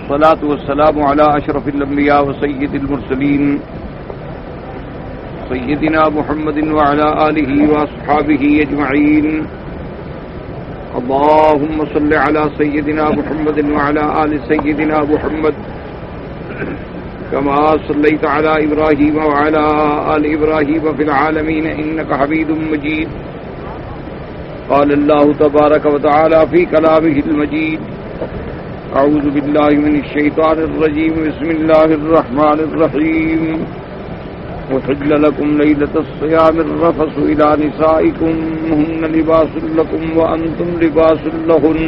والصلاة والسلام على أشرف الأنبياء وسيد المرسلين سيدنا محمد وعلى آله وأصحابه أجمعين. اللهم صل على سيدنا محمد وعلى آل سيدنا محمد كما صليت على إبراهيم وعلى آل إبراهيم في العالمين إنك حميد مجيد. قال الله تبارك وتعالى في كلامه المجيد: أعوذ بالله من الشيطان الرجيم. بسم الله الرحمن الرحيم. وحل لكم ليلة الصيام الرفث إلى نسائكم هن لباس لكم وأنتم لباس لهن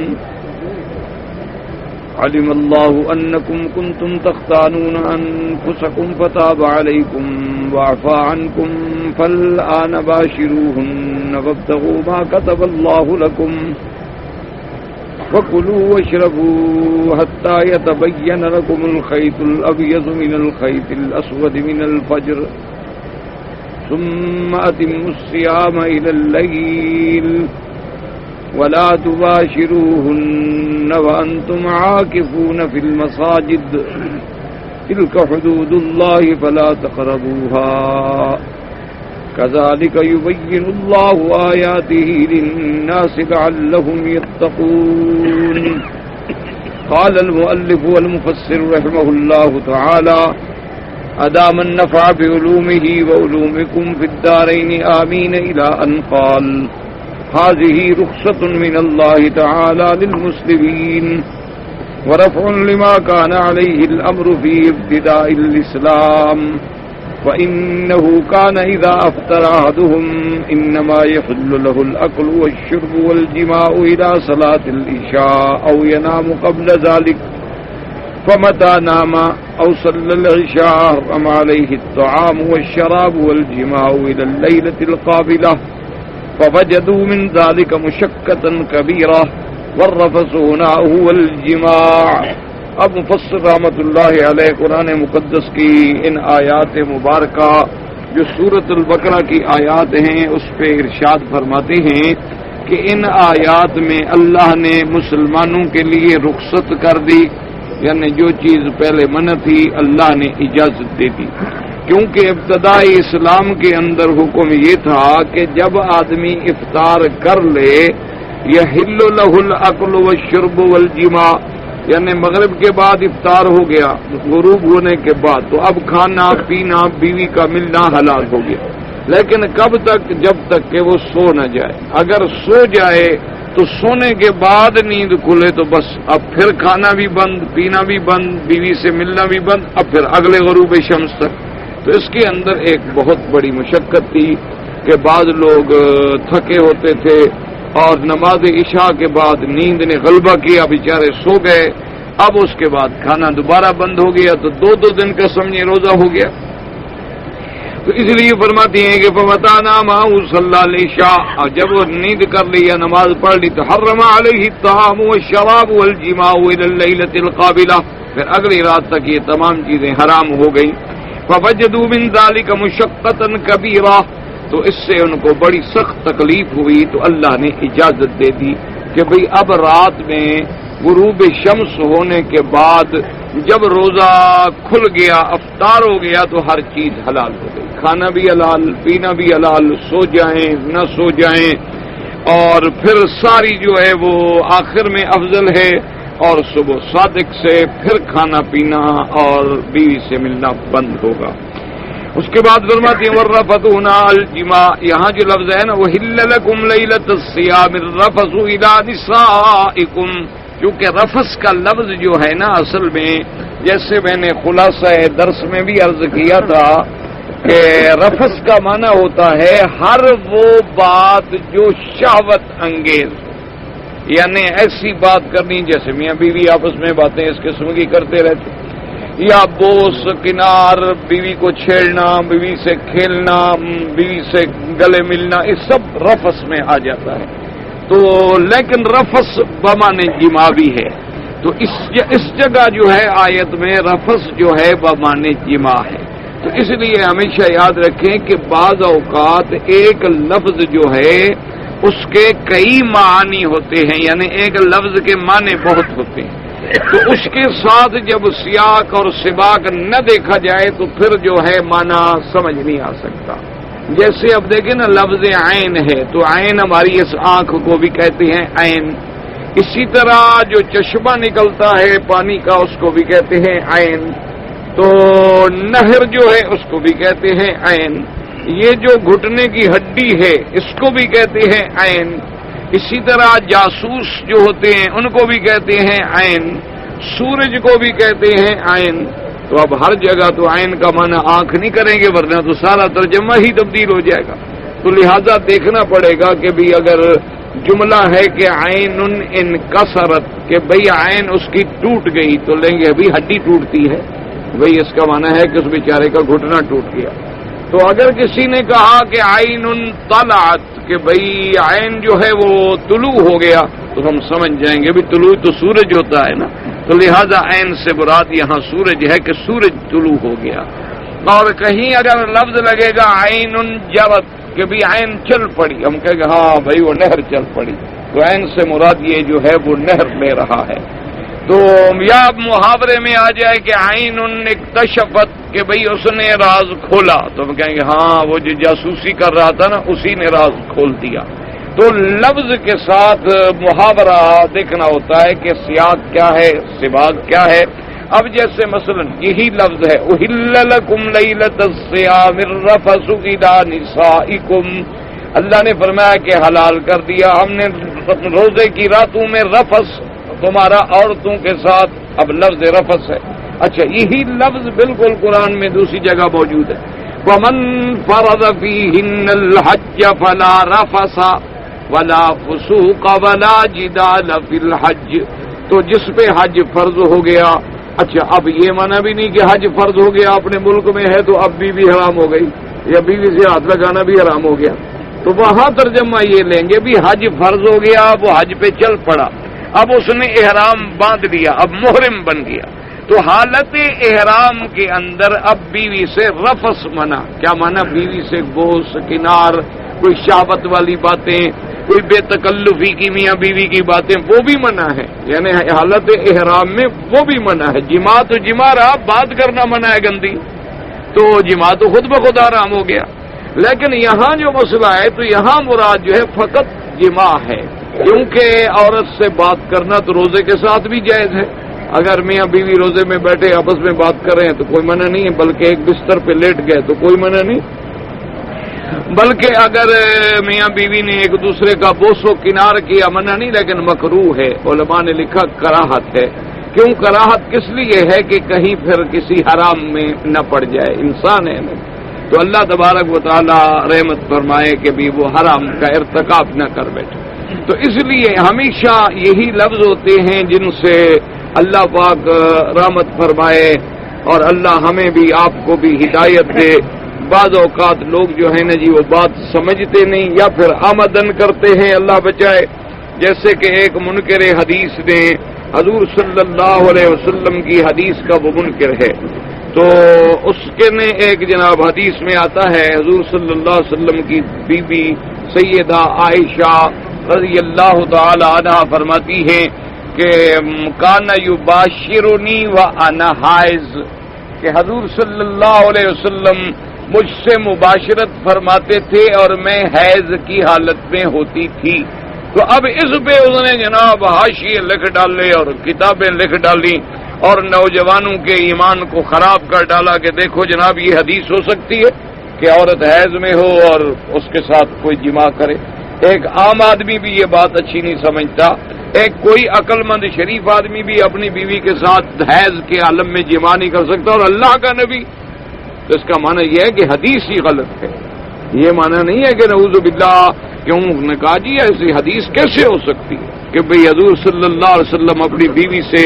علم الله أنكم كنتم تختانون أنفسكم فتاب عليكم وعفى عنكم فالآن باشروهن وابتغوا ما كتب الله لكم وكلوا واشربوا حتى يتبين لكم الخيط الأبيض من الخيط الأسود من الفجر ثم أتموا الصيام إلى الليل ولا تباشروهن وأنتم عاكفون في المساجد تلك حدود الله فلا تقربوها كذلك يبين الله آياته للناس لعلهم يتقون. قال المؤلف والمفسر رحمه الله تعالى: أدام النفع بعلومه وعلومكم في الدارين آمين، إلى أن قال: هذه رخصة من الله تعالى للمسلمين ورفع لما كان عليه الأمر في ابتداء الإسلام، وإنه كان إذا أفطر أحدهم إنما يحل له الأكل والشرب والجماع إلى صلاة العشاء أو ينام قبل ذلك، فمتى نام أو صلى العشاء حرم عليه الطعام والشراب والجماع إلى الليلة القابلة، فوجدوا من ذلك مشقة كبيرة، والرفث هنا هو الجماع. اب مفسر رحمۃ اللہ علیہ قرآن مقدس کی ان آیات مبارکہ جو سورۃ البقرہ کی آیات ہیں اس پہ ارشاد فرماتے ہیں کہ ان آیات میں اللہ نے مسلمانوں کے لیے رخصت کر دی، یعنی جو چیز پہلے منع تھی اللہ نے اجازت دے دی، کیونکہ ابتدائی اسلام کے اندر حکم یہ تھا کہ جب آدمی افطار کر لے یحل لہ الاکل والشرب والجماع، یعنی مغرب کے بعد افطار ہو گیا، غروب ہونے کے بعد تو اب کھانا پینا بیوی کا ملنا حلال ہو گیا، لیکن کب تک؟ جب تک کہ وہ سو نہ جائے. اگر سو جائے تو سونے کے بعد نیند کھلے تو بس اب پھر کھانا بھی بند، پینا بھی بند، بیوی سے ملنا بھی بند، اب پھر اگلے غروب شمس تک. تو اس کے اندر ایک بہت بڑی مشقت تھی کہ بعض لوگ تھکے ہوتے تھے اور نماز عشاء کے بعد نیند نے غلبہ کیا، بیچارے سو گئے، اب اس کے بعد کھانا دوبارہ بند ہو گیا تو دو دن کا سمجھے روزہ ہو گیا. تو اس لیے فرماتی ہیں کہ فمتى نام أو صلى العشاء، اور جب وہ نیند کر لی یا نماز پڑھ لی تو حرم عليه الطعام والشراب والجماع إلى الليلة القابلة، پھر اگلی رات تک یہ تمام چیزیں حرام ہو گئیں. فوجدوا من ذلك مشقة كبيرة، تو اس سے ان کو بڑی سخت تکلیف ہوئی تو اللہ نے اجازت دے دی کہ بھئی اب رات میں غروب شمس ہونے کے بعد جب روزہ کھل گیا، افطار ہو گیا تو ہر چیز حلال ہو گئی، کھانا بھی حلال، پینا بھی حلال، سو جائیں نہ سو جائیں، اور پھر ساری جو ہے وہ آخر میں افضل ہے، اور صبح صادق سے پھر کھانا پینا اور بیوی سے ملنا بند ہوگا. اس کے بعد فرماتے ہیں والرفث هنا الجماع، یہاں جو لفظ ہے نا وحل لكم ليلة الصيام الرفث إلى نسائكم، کیونکہ رفث کا لفظ جو ہے نا اصل میں، جیسے میں نے خلاصہ درس میں بھی عرض کیا تھا کہ رفث کا معنی ہوتا ہے ہر وہ بات جو شہوت انگیز، یعنی ایسی بات کرنی جیسے میاں بیوی آپس میں باتیں اس قسم کی کرتے رہتے، یا بوس کنار، بیوی کو چھیڑنا، بیوی سے کھیلنا، بیوی سے گلے ملنا، یہ سب رفث میں آ جاتا ہے. تو لیکن رفث بمانے جماع بھی ہے، تو اس جگہ جو ہے آیت میں رفث جو ہے بمانے جماع ہے. تو اس لیے ہمیشہ یاد رکھیں کہ بعض اوقات ایک لفظ جو ہے اس کے کئی معنی ہوتے ہیں، یعنی ایک لفظ کے معنی بہت ہوتے ہیں. تو اس کے ساتھ جب سیاق اور سباق نہ دیکھا جائے تو پھر جو ہے معنی سمجھ نہیں آ سکتا. جیسے اب دیکھیں نا لفظ عین ہے تو عین ہماری اس آنکھ کو بھی کہتے ہیں عین. اسی طرح جو چشمہ نکلتا ہے پانی کا اس کو بھی کہتے ہیں عین. تو نہر جو ہے اس کو بھی کہتے ہیں عین. یہ جو گھٹنے کی ہڈی ہے اس کو بھی کہتے ہیں عین. اسی طرح جاسوس جو ہوتے ہیں ان کو بھی کہتے ہیں عین. سورج کو بھی کہتے ہیں عین. تو اب ہر جگہ تو عین کا معنی آنکھ نہیں کریں گے ورنہ تو سارا ترجمہ ہی تبدیل ہو جائے گا. تو لہذا دیکھنا پڑے گا کہ بھی اگر جملہ ہے کہ عین انکسرت کہ بھئی عین اس کی ٹوٹ گئی تو لیں گے ابھی ہڈی ٹوٹتی ہے بھئی اس کا معنی ہے کہ اس بیچارے کا گھٹنا ٹوٹ گیا. تو اگر کسی نے کہا کہ عین طلعت کہ بھئی عین جو ہے وہ طلوع ہو گیا تو ہم سمجھ جائیں گے بھی طلوع تو سورج ہوتا ہے نا. تو لہذا عین سے مراد یہاں سورج ہے کہ سورج طلوع ہو گیا. اور کہیں اگر لفظ لگے گا عین جرت کہ بھی عین چل پڑی ہم کہیں گے ہاں بھائی وہ نہر چل پڑی. تو عین سے مراد یہ جو ہے وہ نہر لے رہا ہے. تو یا محاورے میں آ جائے کہ عین اکتشفت کہ بھئی اس نے راز کھولا تو ہم کہیں گے ہاں وہ جو جاسوسی کر رہا تھا نا اسی نے راز کھول دیا. تو لفظ کے ساتھ محاورہ دیکھنا ہوتا ہے کہ سیاق کیا ہے سباق کیا ہے. اب جیسے مثلا یہی لفظ ہے احل لکم لیلۃ الصیام الرفث الی نسائکم. اللہ نے فرمایا کہ حلال کر دیا ہم نے روزے کی راتوں میں رفث تمہارا عورتوں کے ساتھ. اب لفظ رفث ہے. اچھا یہی لفظ بالکل قرآن میں دوسری جگہ موجود ہے. وَمَن فَرَضَ فِيهِنَّ الْحَجَّ فَلَا رَفَثَ وَلَا فُسُوقَ وَلَا جِدَالَ فِي الْحَجِّ. تو جس پہ حج فرض ہو گیا. اچھا اب یہ مانا بھی نہیں کہ حج فرض ہو گیا اپنے ملک میں ہے تو اب بیوی حرام ہو گئی یا بیوی سے ہاتھ لگانا بھی حرام ہو گیا. تو وہاں ترجمہ یہ لیں گے بھی حج فرض ہو گیا وہ حج پہ چل پڑا اب اس نے احرام باندھ لیا اب محرم بن گیا. تو حالت احرام کے اندر اب بیوی سے رفث منع. کیا مانا بیوی سے گوس کنار کوئی شہوت والی باتیں کوئی بے تکلفی کی میاں بیوی کی باتیں وہ بھی منع ہے. یعنی حالت احرام میں وہ بھی منع ہے. جماع تو جماع رہا بات کرنا منع ہے گندی. تو جماع تو خود بخود آرام ہو گیا. لیکن یہاں جو مسئلہ ہے تو یہاں مراد جو ہے فقط جماع ہے کیونکہ عورت سے بات کرنا تو روزے کے ساتھ بھی جائز ہے. اگر میاں بیوی روزے میں بیٹھے آپس میں بات کر رہے ہیں تو کوئی منع نہیں ہے بلکہ ایک بستر پہ لیٹ گئے تو کوئی منع نہیں. بلکہ اگر میاں بیوی نے ایک دوسرے کا بوس و کنار کیا منع نہیں لیکن مکروہ ہے. علماء نے لکھا کراہت ہے. کیوں کراہت کس لیے ہے کہ کہیں پھر کسی حرام میں نہ پڑ جائے انسان ہے. تو اللہ تبارک و تعالی رحمت فرمائے کہ بھی وہ حرام کا ارتکاب نہ کر بیٹھے. تو اس لیے ہمیشہ یہی لفظ ہوتے ہیں جن سے اللہ پاک رحمت فرمائے اور اللہ ہمیں بھی آپ کو بھی ہدایت دے. بعض اوقات لوگ جو ہیں نا جی وہ بات سمجھتے نہیں یا پھر آمدن کرتے ہیں اللہ بچائے. جیسے کہ ایک منکر حدیث نے حضور صلی اللہ علیہ وسلم کی حدیث کا وہ منکر ہے. تو اس کے نے ایک جناب حدیث میں آتا ہے حضور صلی اللہ علیہ وسلم کی بیوی سیدہ عائشہ رضی اللہ تعالی عنہا فرماتی ہیں کہ کان یباشرنی وانا حائض کہ حضور صلی اللہ علیہ وسلم مجھ سے مباشرت فرماتے تھے اور میں حیض کی حالت میں ہوتی تھی. تو اب اس پہ اس نے جناب حاشیے لکھ ڈالے اور کتابیں لکھ ڈالی اور نوجوانوں کے ایمان کو خراب کر ڈالا کہ دیکھو جناب یہ حدیث ہو سکتی ہے کہ عورت حیض میں ہو اور اس کے ساتھ کوئی جماع کرے. ایک عام آدمی بھی یہ بات اچھی نہیں سمجھتا. ایک کوئی عقل مند شریف آدمی بھی اپنی بیوی کے ساتھ حیض کے عالم میں جماع نہیں کر سکتا اور اللہ کا نبی. تو اس کا معنی یہ ہے کہ حدیث ہی غلط ہے. یہ معنی نہیں ہے کہ نعوذ باللہ کیوں نے کہا جی ایسی حدیث کیسے ہو سکتی ہے کہ بھئی حضور صلی اللہ علیہ وسلم اپنی بیوی سے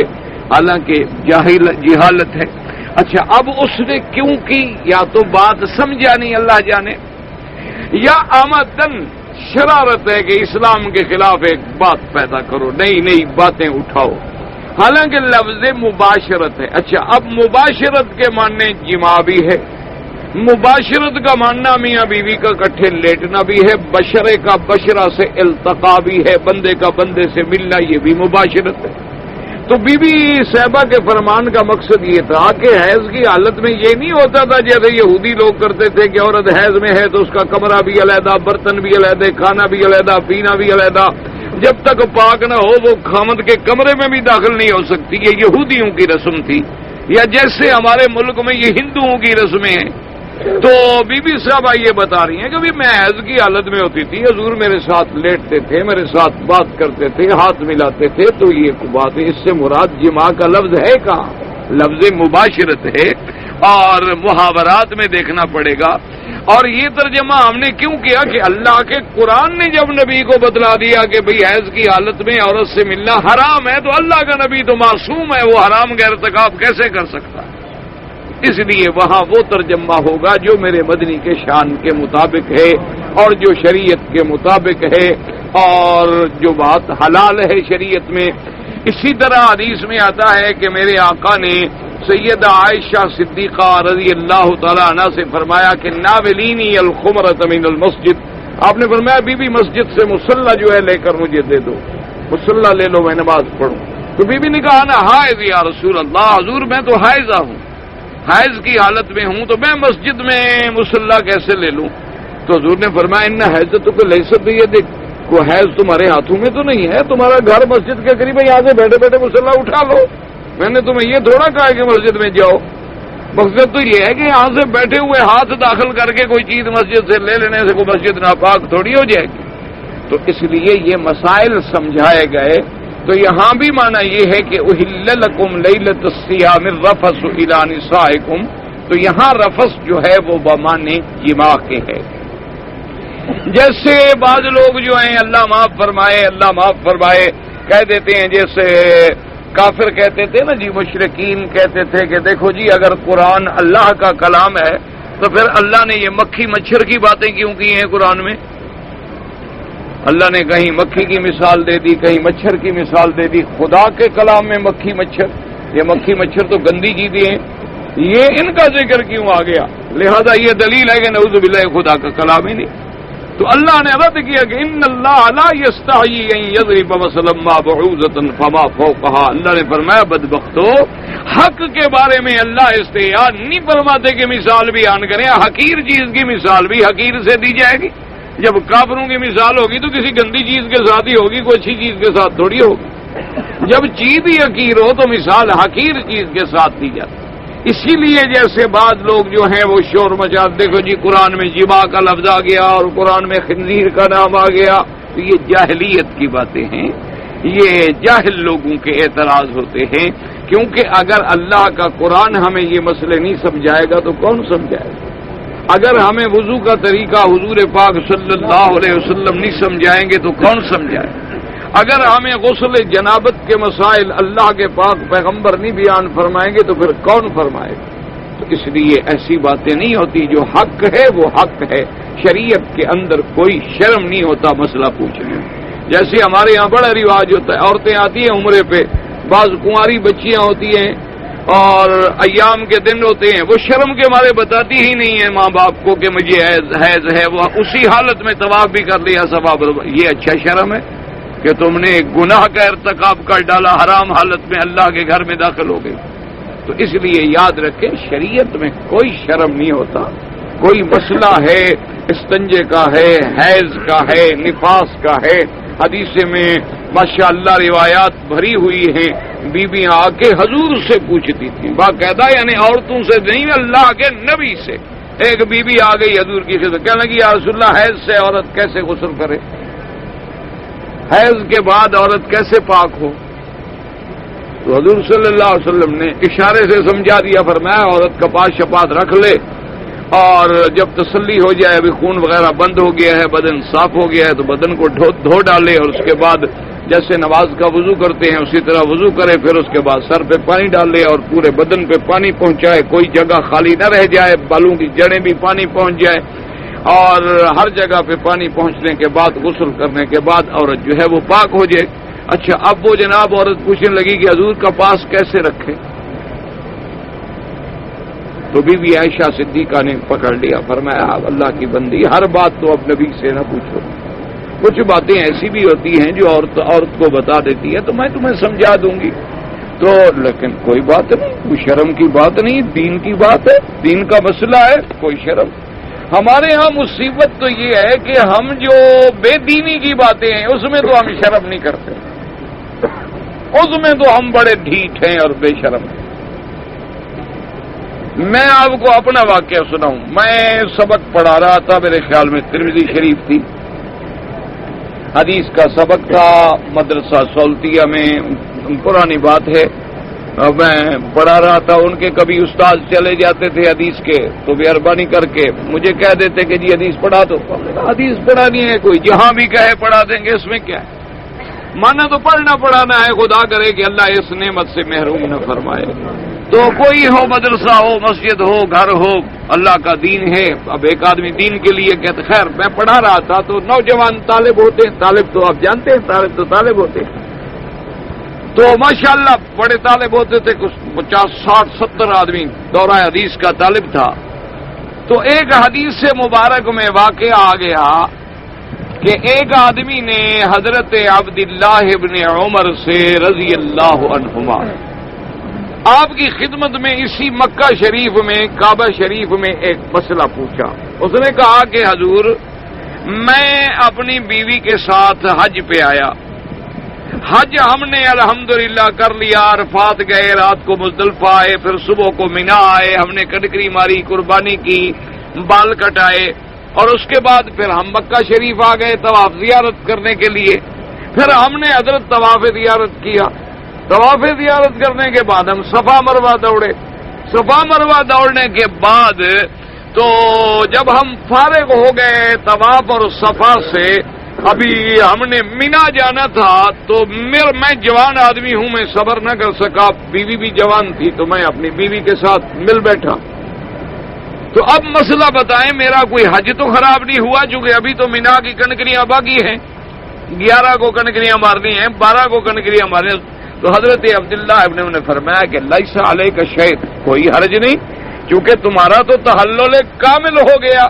حالانکہ جہالت ہے. اچھا اب اس نے کیوں کی یا تو بات سمجھا نہیں اللہ جانے یا آمدن شرارت ہے کہ اسلام کے خلاف ایک بات پیدا کرو نئی نئی باتیں اٹھاؤ. حالانکہ لفظ مباشرت ہے. اچھا اب مباشرت کے معنی جماع بھی ہے. مباشرت کا ماننا میاں بیوی کا کٹھے لیٹنا بھی ہے. بشرے کا بشرہ سے التقا بھی ہے. بندے کا بندے سے ملنا یہ بھی مباشرت ہے. تو بی بی صاحبہ کے فرمان کا مقصد یہ تھا کہ حیض کی حالت میں یہ نہیں ہوتا تھا جیسے یہودی لوگ کرتے تھے کہ عورت حیض میں ہے تو اس کا کمرہ بھی علیحدہ، برتن بھی علیحدہ، کھانا بھی علیحدہ، پینا بھی علیحدہ، جب تک پاک نہ ہو وہ خامد کے کمرے میں بھی داخل نہیں ہو سکتی۔ یہ یہودیوں کی رسم تھی، یا جیسے ہمارے ملک میں یہ ہندوؤں کی رسمیں ہیں۔ تو بی بی صاحبہ یہ بتا رہی ہیں کہ میں حیض کی حالت میں ہوتی تھی، حضور میرے ساتھ لیٹتے تھے، میرے ساتھ بات کرتے تھے، ہاتھ ملاتے تھے، تو یہ بات ہے، اس سے مراد جماع کا لفظ ہے کہاں؟ لفظ مباشرت ہے، اور محاورات میں دیکھنا پڑے گا۔ اور یہ ترجمہ ہم نے کیوں کیا کہ اللہ کے قرآن نے جب نبی کو بتلا دیا کہ بھئی حیض کی حالت میں عورت سے ملنا حرام ہے، تو اللہ کا نبی تو معصوم ہے، وہ حرام کا ارتکاب کیسے کر سکتا ہے؟ اس لیے وہاں وہ ترجمہ ہوگا جو میرے مدنی کے شان کے مطابق ہے، اور جو شریعت کے مطابق ہے، اور جو بات حلال ہے شریعت میں۔ اسی طرح حدیث میں آتا ہے کہ میرے آقا نے سیدہ عائشہ صدیقہ رضی اللہ تعالی عنہ سے فرمایا کہ ناولینی الخمرۃ من المسجد، آپ نے فرمایا بی بی مسجد سے مصلی جو ہے لے کر مجھے دے دو، مصلی لے لو میں نماز پڑھوں۔ تو بی بی نے کہا نا حائض یا رسول اللہ، حضور میں تو حائضہ ہوں، حائض کی حالت میں ہوں، تو میں مسجد میں مصلی کیسے لے لوں؟ تو حضور نے فرمایا ان حیضۃ کو لیست بیدک، کو حیض تمہارے ہاتھوں میں تو نہیں ہے، تمہارا گھر مسجد کے قریب ہے، یہاں سے بیٹھے بیٹھے مصلی اٹھا لو، میں نے تمہیں یہ تھوڑا کہا کہ مسجد میں جاؤ۔ مقصد تو یہ ہے کہ یہاں سے بیٹھے ہوئے ہاتھ داخل کر کے کوئی چیز مسجد سے لے لینے سے کوئی مسجد ناپاک تھوڑی ہو جائے گی۔ تو اس لیے یہ مسائل سمجھائے گئے۔ تو یہاں بھی معنی یہ ہے کہ احل لکم لیلۃ الصیام الرفث الی نسائکم، تو یہاں رفث جو ہے وہ بمعنی جماع کے ہے۔ جیسے بعض لوگ جو ہیں اللہ معاف فرمائے، اللہ معاف فرمائے کہہ دیتے ہیں، جیسے کافر کہتے تھے نا جی، مشرکین کہتے تھے کہ دیکھو جی اگر قرآن اللہ کا کلام ہے تو پھر اللہ نے یہ مکھی مچھر کی باتیں کیوں کی ہیں قرآن میں؟ اللہ نے کہیں مکھی کی مثال دے دی، کہیں مچھر کی مثال دے دی، خدا کے کلام میں مکھی مچھر، یہ مکھی مچھر تو گندی چیزیں ہیں، یہ ان کا ذکر کیوں آ گیا؟ لہذا یہ دلیل ہے کہ نعوذ باللہ خدا کا کلام ہی نہیں۔ تو اللہ نے رد کیا کہ ان اللہ لا یستحیی ان یضرب مثلا ما بعوضۃ فما فوقها، اللہ نے فرمایا بدبختو، حق کے بارے میں اللہ استحیا نہیں فرماتے کہ مثال بیان کریں، حقیر چیز کی مثال بھی حقیر سے دی جائے گی۔ جب کافروں کی مثال ہوگی تو کسی گندی چیز کے ساتھ ہی ہوگی، کوئی اچھی چیز کے ساتھ تھوڑی ہوگی۔ جب چیز ہی حقیر ہو تو مثال حقیر چیز کے ساتھ دی جاتی۔ اسی لیے جیسے بعض لوگ جو ہیں وہ شور مچا، دیکھو جی قرآن میں جماع کا لفظ آ گیا اور قرآن میں خنزیر کا نام آ گیا، تو یہ جاہلیت کی باتیں ہیں، یہ جاہل لوگوں کے اعتراض ہوتے ہیں، کیونکہ اگر اللہ کا قرآن ہمیں یہ مسئلے نہیں سمجھائے گا تو کون سمجھائے گا؟ اگر ہمیں وضو کا طریقہ حضور پاک صلی اللہ علیہ وسلم نہیں سمجھائیں گے تو کون سمجھائے گا؟ اگر ہمیں غسل جنابت کے مسائل اللہ کے پاک پیغمبر نہیں بیان فرمائیں گے تو پھر کون فرمائے گا؟ تو اس لیے ایسی باتیں نہیں ہوتی، جو حق ہے وہ حق ہے، شریعت کے اندر کوئی شرم نہیں ہوتا مسئلہ پوچھنے میں۔ جیسے ہمارے یہاں بڑا رواج ہوتا ہے، عورتیں آتی ہیں عمرے پہ، بعض کنواری بچیاں ہوتی ہیں اور ایام کے دن ہوتے ہیں، وہ شرم کے مارے بتاتی ہی نہیں ہے ماں باپ کو کہ مجھے حیض ہے، وہ اسی حالت میں طواف بھی کر لیا ثواب۔ یہ اچھا شرم ہے کہ تم نے ایک گناہ کا ارتکاب کر ڈالا، حرام حالت میں اللہ کے گھر میں داخل ہو گئی۔ تو اس لیے یاد رکھیں شریعت میں کوئی شرم نہیں ہوتا، کوئی مسئلہ ہے استنجے کا ہے، حیض کا ہے، نفاس کا ہے، حدیث میں ماشاءاللہ روایات بھری ہوئی ہیں، بیویاں آ کے حضور سے پوچھتی تھیں باقاعدہ، یعنی عورتوں سے نہیں اللہ کے نبی سے۔ ایک بیوی آ گئی حضور کی خدمت، کہنے لگی یا رسول اللہ حیض سے عورت کیسے غسل کرے، حیض کے بعد عورت کیسے پاک ہو؟ تو حضور صلی اللہ علیہ وسلم نے اشارے سے سمجھا دیا، فرمایا عورت کپاس شپاس رکھ لے، اور جب تسلی ہو جائے ابھی خون وغیرہ بند ہو گیا ہے، بدن صاف ہو گیا ہے، تو بدن کو دھو ڈالے، اور اس کے بعد جیسے نماز کا وضو کرتے ہیں اسی طرح وضو کرے، پھر اس کے بعد سر پہ پانی ڈالے اور پورے بدن پہ پانی پہنچائے، کوئی جگہ خالی نہ رہ جائے، بالوں کی جڑیں بھی پانی پہنچ جائے، اور ہر جگہ پہ پانی پہنچنے کے بعد غسل کرنے کے بعد عورت جو ہے وہ پاک ہو جائے۔ اچھا اب وہ جناب عورت پوچھنے لگی کہ حضور کا پاس کیسے رکھے؟ تو بی بی عائشہ صدیقہ نے پکڑ لیا، فرمایا اللہ کی بندی ہر بات تو اب نبی سے نہ پوچھو، کچھ باتیں ایسی بھی ہوتی ہیں جو عورت کو بتا دیتی ہے تو میں تمہیں سمجھا دوں گی، تو لیکن کوئی بات نہیں، کوئی شرم کی بات نہیں، دین کی بات ہے، دین کا مسئلہ ہے، کوئی شرم۔ ہمارے ہاں مصیبت تو یہ ہے کہ ہم جو بے دینی کی باتیں ہیں اس میں تو ہم شرم نہیں کرتے، اس میں تو ہم بڑے ڈھیٹ ہیں اور بے شرم ہیں۔ میں آپ کو اپنا واقعہ سناؤں۔ میں سبق پڑھا رہا تھا، میرے خیال میں ترمذی شریف تھی، حدیث کا سبق تھا، مدرسہ سولتیہ میں، پرانی بات ہے۔ میں پڑھا رہا تھا، ان کے کبھی استاد چلے جاتے تھے حدیث کے تو مہربانی کر کے مجھے کہہ دیتے کہ جی حدیث پڑھا دو۔ حدیث پڑھانی ہے، کوئی جہاں بھی کہے پڑھا دیں گے، اس میں کیا ہے، مانا تو پڑھنا پڑھانا ہے، خدا کرے کہ اللہ اس نعمت سے محروم نہ فرمائے۔ تو کوئی ہو، مدرسہ ہو، مسجد ہو، گھر ہو، اللہ کا دین ہے۔ اب ایک آدمی دین کے لیے کہتے، خیر میں پڑھا رہا تھا تو نوجوان طالب ہوتے ہیں، طالب تو آپ جانتے ہیں، طالب تو طالب ہوتے ہیں، تو ماشاءاللہ بڑے طالب ہوتے تھے، کچھ 50 60 70 آدمی دورہ حدیث کا طالب تھا۔ تو ایک حدیث سے مبارک میں واقعہ آ گیا کہ ایک آدمی نے حضرت عبداللہ ابن عمر سے رضی اللہ عنہما آپ کی خدمت میں اسی مکہ شریف میں، کعبہ شریف میں ایک مسئلہ پوچھا۔ اس نے کہا کہ حضور میں اپنی بیوی کے ساتھ حج پہ آیا، حج ہم نے الحمدللہ کر لیا، عرفات گئے، رات کو مزدلفہ آئے، پھر صبح کو مینا آئے، ہم نے کنکری ماری، قربانی کی، بال کٹائے، اور اس کے بعد پھر ہم مکہ شریف آ گئے طواف زیارت کرنے کے لیے۔ پھر ہم نے حضرت طواف زیارت کیا، طواف زیارت کرنے کے بعد ہم صفا مروہ دوڑے، صفا مروہ دوڑنے کے بعد تو جب ہم فارغ ہو گئے طواف اور صفا سے، ابھی ہم نے مینا جانا تھا، تو میں جوان آدمی ہوں، میں صبر نہ کر سکا، بیوی بھی جوان تھی تو میں اپنی بیوی کے ساتھ مل بیٹھا۔ تو اب مسئلہ بتائیں، میرا کوئی حج تو خراب نہیں ہوا، چونکہ ابھی تو مینا کی کنکریاں باقی ہیں، 11 کو کنکریاں مارنی ہیں، 12 کو کنکریاں مارنی ہیں۔ تو حضرت عبداللہ ابن نے فرمایا کہ لیس علیک شیء، کوئی حرج نہیں، کیونکہ تمہارا تو تحلل کامل ہو گیا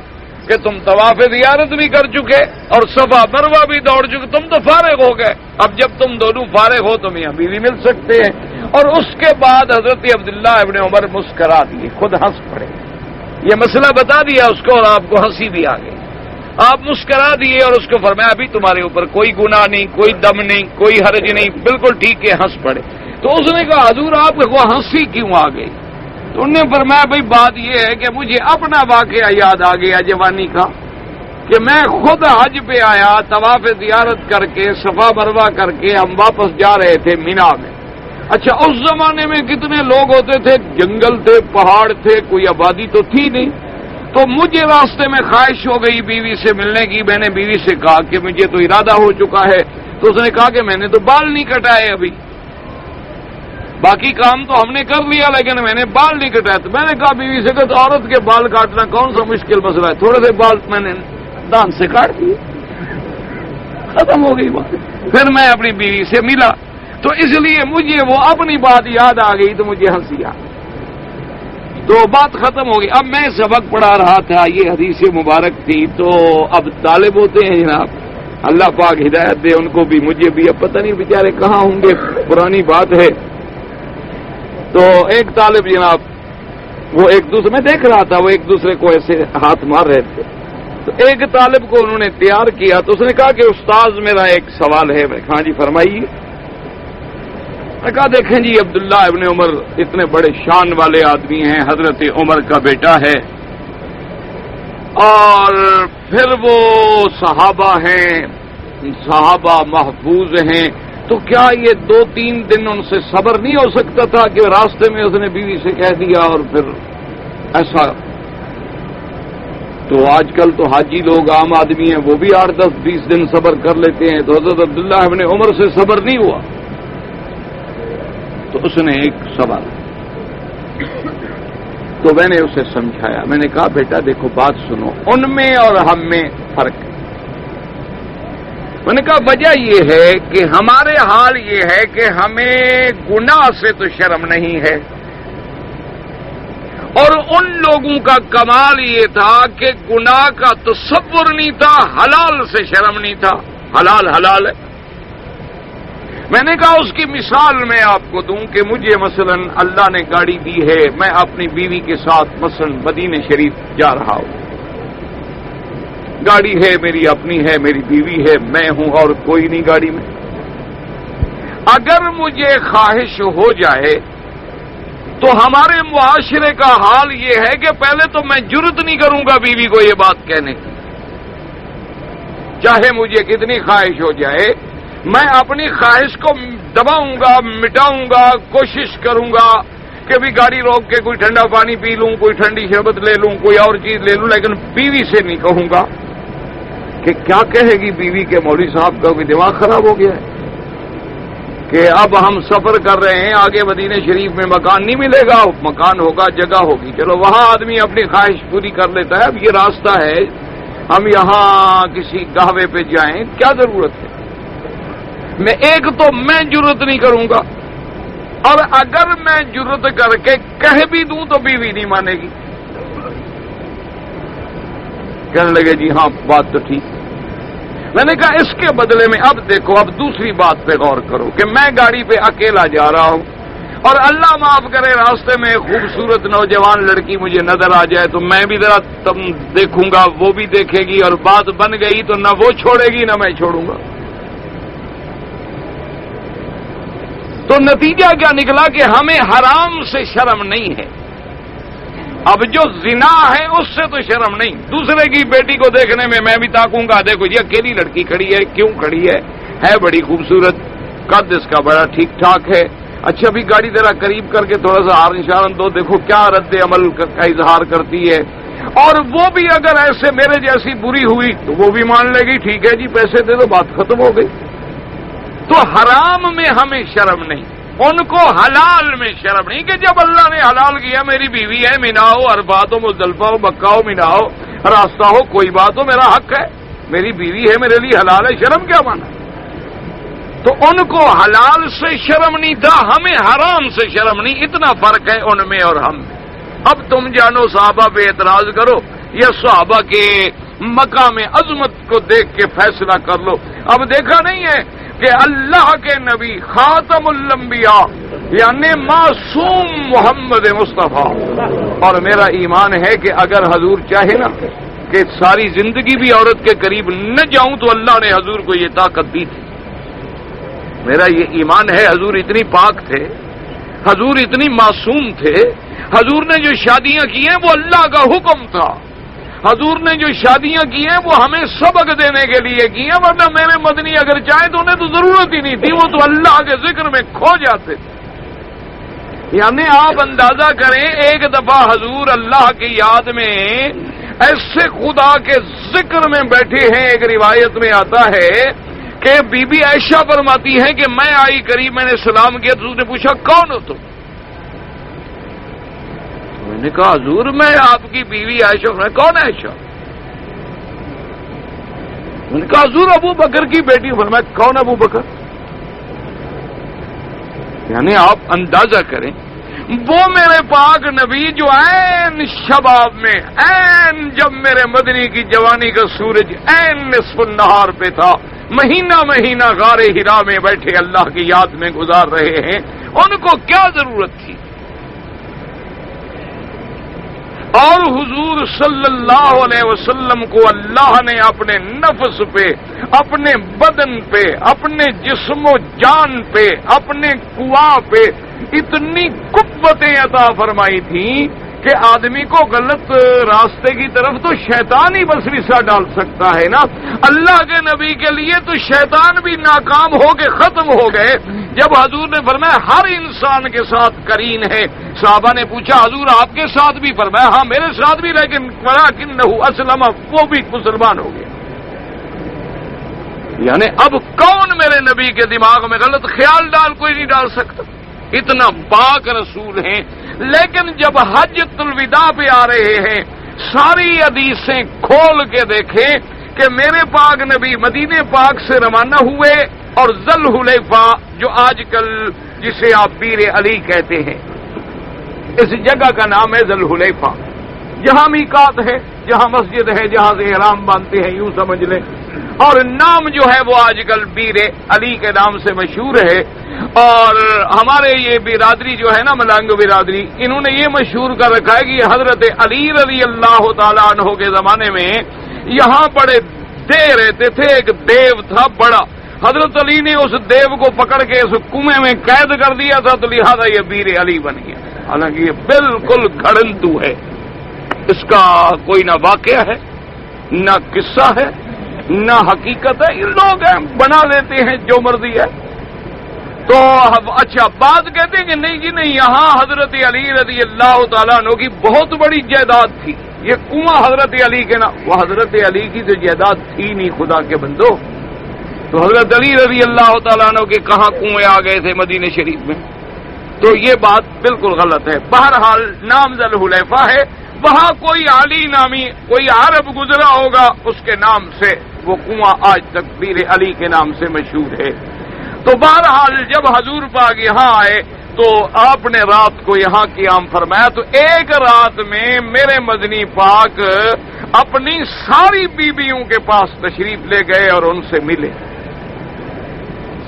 کہ تم طواف زیارت بھی کر چکے اور صفا مروہ بھی دوڑ چکے، تم تو فارغ ہو گئے۔ اب جب تم دونوں فارغ ہو تو میاں بیوی مل سکتے ہیں۔ اور اس کے بعد حضرت عبداللہ ابن عمر مسکرا دیے، خود ہنس پڑے، یہ مسئلہ بتا دیا اس کو اور آپ کو ہنسی بھی آ گئی، آپ مسکرا دیے اور اس کو فرمایا ابھی تمہارے اوپر کوئی گناہ نہیں، کوئی دم نہیں، کوئی حرج نہیں، بالکل ٹھیک ہے، ہنس پڑے۔ تو اس نے کہا حضور آپ کو ہنسی کیوں آ گئی؟ تو انہوں نے فرمایا بھائی بات یہ ہے کہ مجھے اپنا واقعہ یاد آ گیا جوانی کا، کہ میں خود حج پہ آیا، طواف زیارت کر کے، صفا مروہ کر کے ہم واپس جا رہے تھے مینا میں۔ اچھا اس زمانے میں کتنے لوگ ہوتے تھے، جنگل تھے، پہاڑ تھے، کوئی آبادی تو تھی نہیں۔ تو مجھے راستے میں خواہش ہو گئی بیوی سے ملنے کی، میں نے بیوی سے کہا کہ مجھے تو ارادہ ہو چکا ہے، تو اس نے کہا کہ میں نے تو بال نہیں کٹائے ابھی، باقی کام تو ہم نے کر لیا لیکن میں نے بال نہیں کٹائے۔ تو میں نے کہا بیوی سے کہ عورت کے بال کاٹنا کون سا مشکل مسئلہ ہے، تھوڑے سے بال میں نے دان سے کاٹ دیے، ختم ہو گئی بات۔ پھر میں اپنی بیوی سے ملا، تو اس لیے مجھے وہ اپنی بات یاد آ گئی تو مجھے ہنسی آ گئی، تو بات ختم ہو گئی۔ اب میں سبق پڑھا رہا تھا، یہ حدیث مبارک تھی، تو اب طالب ہوتے ہیں جناب، اللہ پاک ہدایت دے ان کو بھی مجھے بھی، اب پتہ نہیں بیچارے کہاں ہوں گے، پرانی بات ہے۔ تو ایک طالب جناب وہ ایک دوسرے میں دیکھ رہا تھا، وہ ایک دوسرے کو ایسے ہاتھ مار رہے تھے، تو ایک طالب کو انہوں نے تیار کیا، تو اس نے کہا کہ استاذ میرا ایک سوال ہے۔ میں کہا جی فرمائیے۔ میں کہا دیکھیں جی عبداللہ ابن عمر اتنے بڑے شان والے آدمی ہیں، حضرت عمر کا بیٹا ہے، اور پھر وہ صحابہ ہیں، صحابہ محفوظ ہیں، تو کیا یہ 2-3 دن ان سے صبر نہیں ہو سکتا تھا کہ راستے میں اس نے بیوی سے کہہ دیا اور پھر ایسا؟ تو آج کل تو حاجی لوگ عام آدمی ہیں، وہ بھی 8-10-20 دن صبر کر لیتے ہیں، تو حضرت عبداللہ ابن عمر سے صبر نہیں ہوا۔ تو اس نے ایک سوال، تو میں نے اسے سمجھایا، میں نے کہا بیٹا دیکھو بات سنو، ان میں اور ہم میں فرق ہے۔ میں نے کہا وجہ یہ ہے کہ ہمارے حال یہ ہے کہ ہمیں گناہ سے تو شرم نہیں ہے، اور ان لوگوں کا کمال یہ تھا کہ گناہ کا تصور نہیں تھا، حلال سے شرم نہیں تھا، حلال حلال ہے۔ میں نے کہا اس کی مثال میں آپ کو دوں کہ مجھے مثلا اللہ نے گاڑی دی ہے، میں اپنی بیوی کے ساتھ مثلا مدینہ شریف جا رہا ہوں، گاڑی ہے میری اپنی ہے، میری بیوی ہے، میں ہوں اور کوئی نہیں گاڑی میں۔ اگر مجھے خواہش ہو جائے تو ہمارے معاشرے کا حال یہ ہے کہ پہلے تو میں جرت نہیں کروں گا بیوی کو یہ بات کہنے کی، چاہے مجھے کتنی خواہش ہو جائے، میں اپنی خواہش کو دباؤں گا، مٹاؤں گا، کوشش کروں گا کہ بھی گاڑی روک کے کوئی ٹھنڈا پانی پی لوں، کوئی ٹھنڈی شربت لے لوں، کوئی اور چیز لے لوں، لیکن بیوی سے نہیں کہوں گا کہ کیا کہے گی بیوی کے مولوی صاحب کا کوئی دماغ خراب ہو گیا ہے کہ اب ہم سفر کر رہے ہیں، آگے مدینہ شریف میں مکان نہیں ملے گا، مکان ہوگا، جگہ ہوگی، چلو وہاں آدمی اپنی خواہش پوری کر لیتا ہے، اب یہ راستہ ہے، ہم یہاں کسی قہوے پہ جائیں، کیا ضرورت ہے؟ میں جرت نہیں کروں گا، اور اگر میں جرت کر کے کہہ بھی دوں تو بیوی نہیں مانے گی، کہنے لگے جی ہاں بات تو ٹھیک۔ میں نے کہا اس کے بدلے میں اب دیکھو، اب دوسری بات پہ غور کرو کہ میں گاڑی پہ اکیلا جا رہا ہوں اور اللہ معاف کرے راستے میں خوبصورت نوجوان لڑکی مجھے نظر آ جائے تو میں بھی ذرا دیکھوں گا، وہ بھی دیکھے گی، اور بات بن گئی تو نہ وہ چھوڑے گی نہ میں چھوڑوں گا۔ تو نتیجہ کیا نکلا کہ ہمیں حرام سے شرم نہیں ہے، اب جو زنا ہے اس سے تو شرم نہیں، دوسرے کی بیٹی کو دیکھنے میں بھی تاکوں گا، دیکھو یہ اکیلی لڑکی کھڑی ہے، کیوں کھڑی ہے بڑی خوبصورت، قد اس کا بڑا ٹھیک ٹھاک ہے، اچھا بھی گاڑی ذرا قریب کر کے تھوڑا سا ہار نشان دو، دیکھو کیا رد عمل کا اظہار کرتی ہے، اور وہ بھی اگر ایسے میرے جیسی بری ہوئی تو وہ بھی مان لے گی ٹھیک ہے جی پیسے دے دو، بات ختم ہو گئی۔ تو حرام میں ہمیں شرم نہیں، ان کو حلال میں شرم نہیں کہ جب اللہ نے حلال کیا، میری بیوی ہے، مناؤ، عرفات ہو، مزدلفہ ہو، مکہ ہو، مناؤ، راستہ ہو، کوئی بات ہو، میرا حق ہے، میری بیوی ہے، میرے لیے حلال ہے، شرم کیا مانا؟ تو ان کو حلال سے شرم نہیں تھا، ہمیں حرام سے شرم نہیں، اتنا فرق ہے ان میں اور ہم میں۔ اب تم جانو صحابہ پہ اعتراض کرو یا صحابہ کے مقام عظمت کو دیکھ کے فیصلہ کر لو۔ اب دیکھا نہیں ہے کہ اللہ کے نبی خاتم الانبیاء یعنی معصوم محمد مصطفیٰ، اور میرا ایمان ہے کہ اگر حضور چاہے نا کہ ساری زندگی بھی عورت کے قریب نہ جاؤں تو اللہ نے حضور کو یہ طاقت دی تھی، میرا یہ ایمان ہے۔ حضور اتنی پاک تھے، حضور اتنی معصوم تھے، حضور نے جو شادیاں کی ہیں وہ اللہ کا حکم تھا، حضور نے جو شادیاں کی ہیں وہ ہمیں سبق دینے کے لیے کی ہیں، ورنہ میرے مدنی اگر چاہیں تو انہیں تو ضرورت ہی نہیں تھی، وہ تو اللہ کے ذکر میں کھو جاتے تھے۔ یعنی آپ اندازہ کریں ایک دفعہ حضور اللہ کی یاد میں ایسے خدا کے ذکر میں بیٹھے ہیں، ایک روایت میں آتا ہے کہ بی بی عائشہ فرماتی ہے کہ میں آئی قریب، میں نے سلام کیا تو اس نے پوچھا کون ہو تم؟ میں نے کہا حضور میں آپ کی بیوی عائشہ۔ کون ہے عائشہ؟ میں نے کہا حضور ابو بکر کی بیٹی۔ فرمایا کون ابو بکر؟ یعنی آپ اندازہ کریں وہ میرے پاک نبی جو عین شباب میں، عین جب میرے مدنی کی جوانی کا سورج عین نصف النہار پہ تھا، مہینہ مہینہ غار ہرا میں بیٹھے اللہ کی یاد میں گزار رہے ہیں، ان کو کیا ضرورت تھی؟ اور حضور صلی اللہ علیہ وسلم کو اللہ نے اپنے نفس پہ، اپنے بدن پہ، اپنے جسم و جان پہ، اپنے قوا پہ اتنی قوتیں عطا فرمائی تھیں کہ آدمی کو غلط راستے کی طرف تو شیطان ہی وسوسہ ڈال سکتا ہے نا۔ اللہ کے نبی کے لیے تو شیطان بھی ناکام ہو کے ختم ہو گئے جب حضور نے فرمایا ہر انسان کے ساتھ قرین ہے۔ صحابہ نے پوچھا حضور آپ کے ساتھ بھی؟ فرمایا ہاں میرے ساتھ بھی، لیکن ولکنہ اسلم، وہ بھی مسلمان ہو گیا۔ یعنی اب کون میرے نبی کے دماغ میں غلط خیال کوئی نہیں ڈال سکتا، اتنا پاک رسول ہیں۔ لیکن جب حجۃ الوداع پہ آ رہے ہیں، ساری حدیثیں کھول کے دیکھیں کہ میرے پاک نبی مدینے پاک سے روانہ ہوئے اور ذل حلیفہ جو آج کل جسے آپ پیر علی کہتے ہیں، اس جگہ کا نام ہے ذل حلیفہ، جہاں میقات ہے، جہاں مسجد ہے، جہاں سے احرام باندھتے ہیں، یوں سمجھ لیں اور نام جو ہے وہ آج کل بیر علی کے نام سے مشہور ہے. اور ہمارے یہ برادری جو ہے نا ملنگ برادری، انہوں نے یہ مشہور کر رکھا ہے کہ حضرت علی رضی اللہ تعالیٰ عنہ کے زمانے میں یہاں بڑے دے رہتے تھے. ایک دیو تھا بڑا، حضرت علی نے اس دیو کو پکڑ کے اس کنویں میں قید کر دیا تھا، تو لہذا یہ بیر علی بن گیا. حالانکہ یہ بالکل گھڑنتو ہے، اس کا کوئی نہ واقعہ ہے نہ قصہ ہے نہ حقیقت ہے. یہ لوگ ہیں بنا لیتے ہیں جو مرضی ہے. تو اچھا بات کہتے ہیں کہ نہیں جی نہیں، یہاں حضرت علی رضی اللہ تعالیٰ عنہ کی بہت بڑی جائیداد تھی. یہ کنواں حضرت علی کے نام، وہ حضرت علی کی تو جائیداد تھی نہیں خدا کے بندو. تو حضرت علی رضی اللہ تعالیٰ عنہ کے کہاں کنویں آ گئے تھے مدینہ شریف میں؟ تو یہ بات بالکل غلط ہے. بہرحال نام ذل حلیفہ ہے، وہاں کوئی علی نامی کوئی عرب گزرا ہوگا، اس کے نام سے وہ کنواں آج تک بیر علی کے نام سے مشہور ہے. تو بہرحال جب حضور پاک یہاں آئے تو آپ نے رات کو یہاں قیام فرمایا. تو ایک رات میں میرے مدنی پاک اپنی ساری بیویوں کے پاس تشریف لے گئے اور ان سے ملے.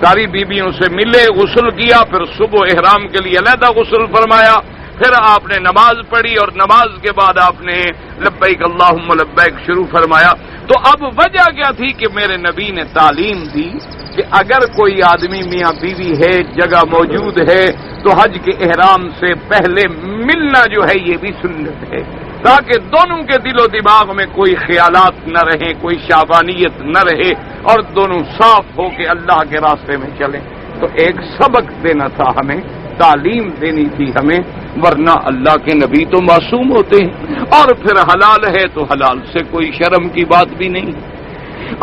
ساری بیویوں سے ملے، غسل کیا، پھر صبح احرام کے لیے علیحدہ غسل فرمایا. پھر آپ نے نماز پڑھی اور نماز کے بعد آپ نے لبیک اللہم لبیک شروع فرمایا. تو اب وجہ کیا تھی کہ میرے نبی نے تعلیم دی کہ اگر کوئی آدمی میاں بیوی ہے، جگہ موجود ہے، تو حج کے احرام سے پہلے ملنا جو ہے یہ بھی سنت ہے، تاکہ دونوں کے دل و دماغ میں کوئی خیالات نہ رہیں، کوئی شعبانیت نہ رہے، اور دونوں صاف ہو کے اللہ کے راستے میں چلیں. تو ایک سبق دینا تھا ہمیں، تعلیم دینی تھی ہمیں، ورنہ اللہ کے نبی تو معصوم ہوتے ہیں. اور پھر حلال ہے تو حلال سے کوئی شرم کی بات بھی نہیں.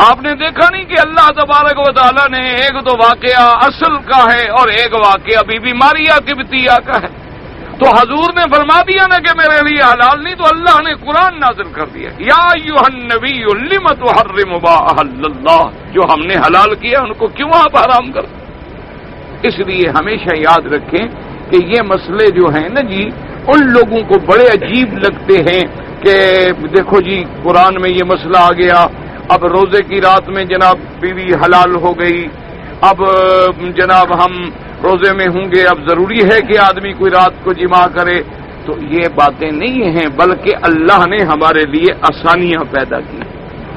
آپ نے دیکھا نہیں کہ اللہ تبارک و تعالیٰ نے ایک تو واقعہ اصل کا ہے اور ایک واقعہ بی بی ماریا قبطیہ کا ہے. تو حضور نے فرما دیا نا کہ میرے لیے حلال نہیں، تو اللہ نے قرآن نازل کر دیا، یا ایھا النبی لم تحرم ما احل اللہ، جو ہم نے حلال کیا ان کو کیوں آپ حرام کر. اس لیے ہمیشہ یاد رکھیں کہ یہ مسئلے جو ہیں نا جی، ان لوگوں کو بڑے عجیب لگتے ہیں کہ دیکھو جی قرآن میں یہ مسئلہ آ گیا، اب روزے کی رات میں جناب بیوی حلال ہو گئی، اب جناب ہم روزے میں ہوں گے، اب ضروری ہے کہ آدمی کوئی رات کو جماع کرے. تو یہ باتیں نہیں ہیں، بلکہ اللہ نے ہمارے لیے آسانیاں پیدا کی،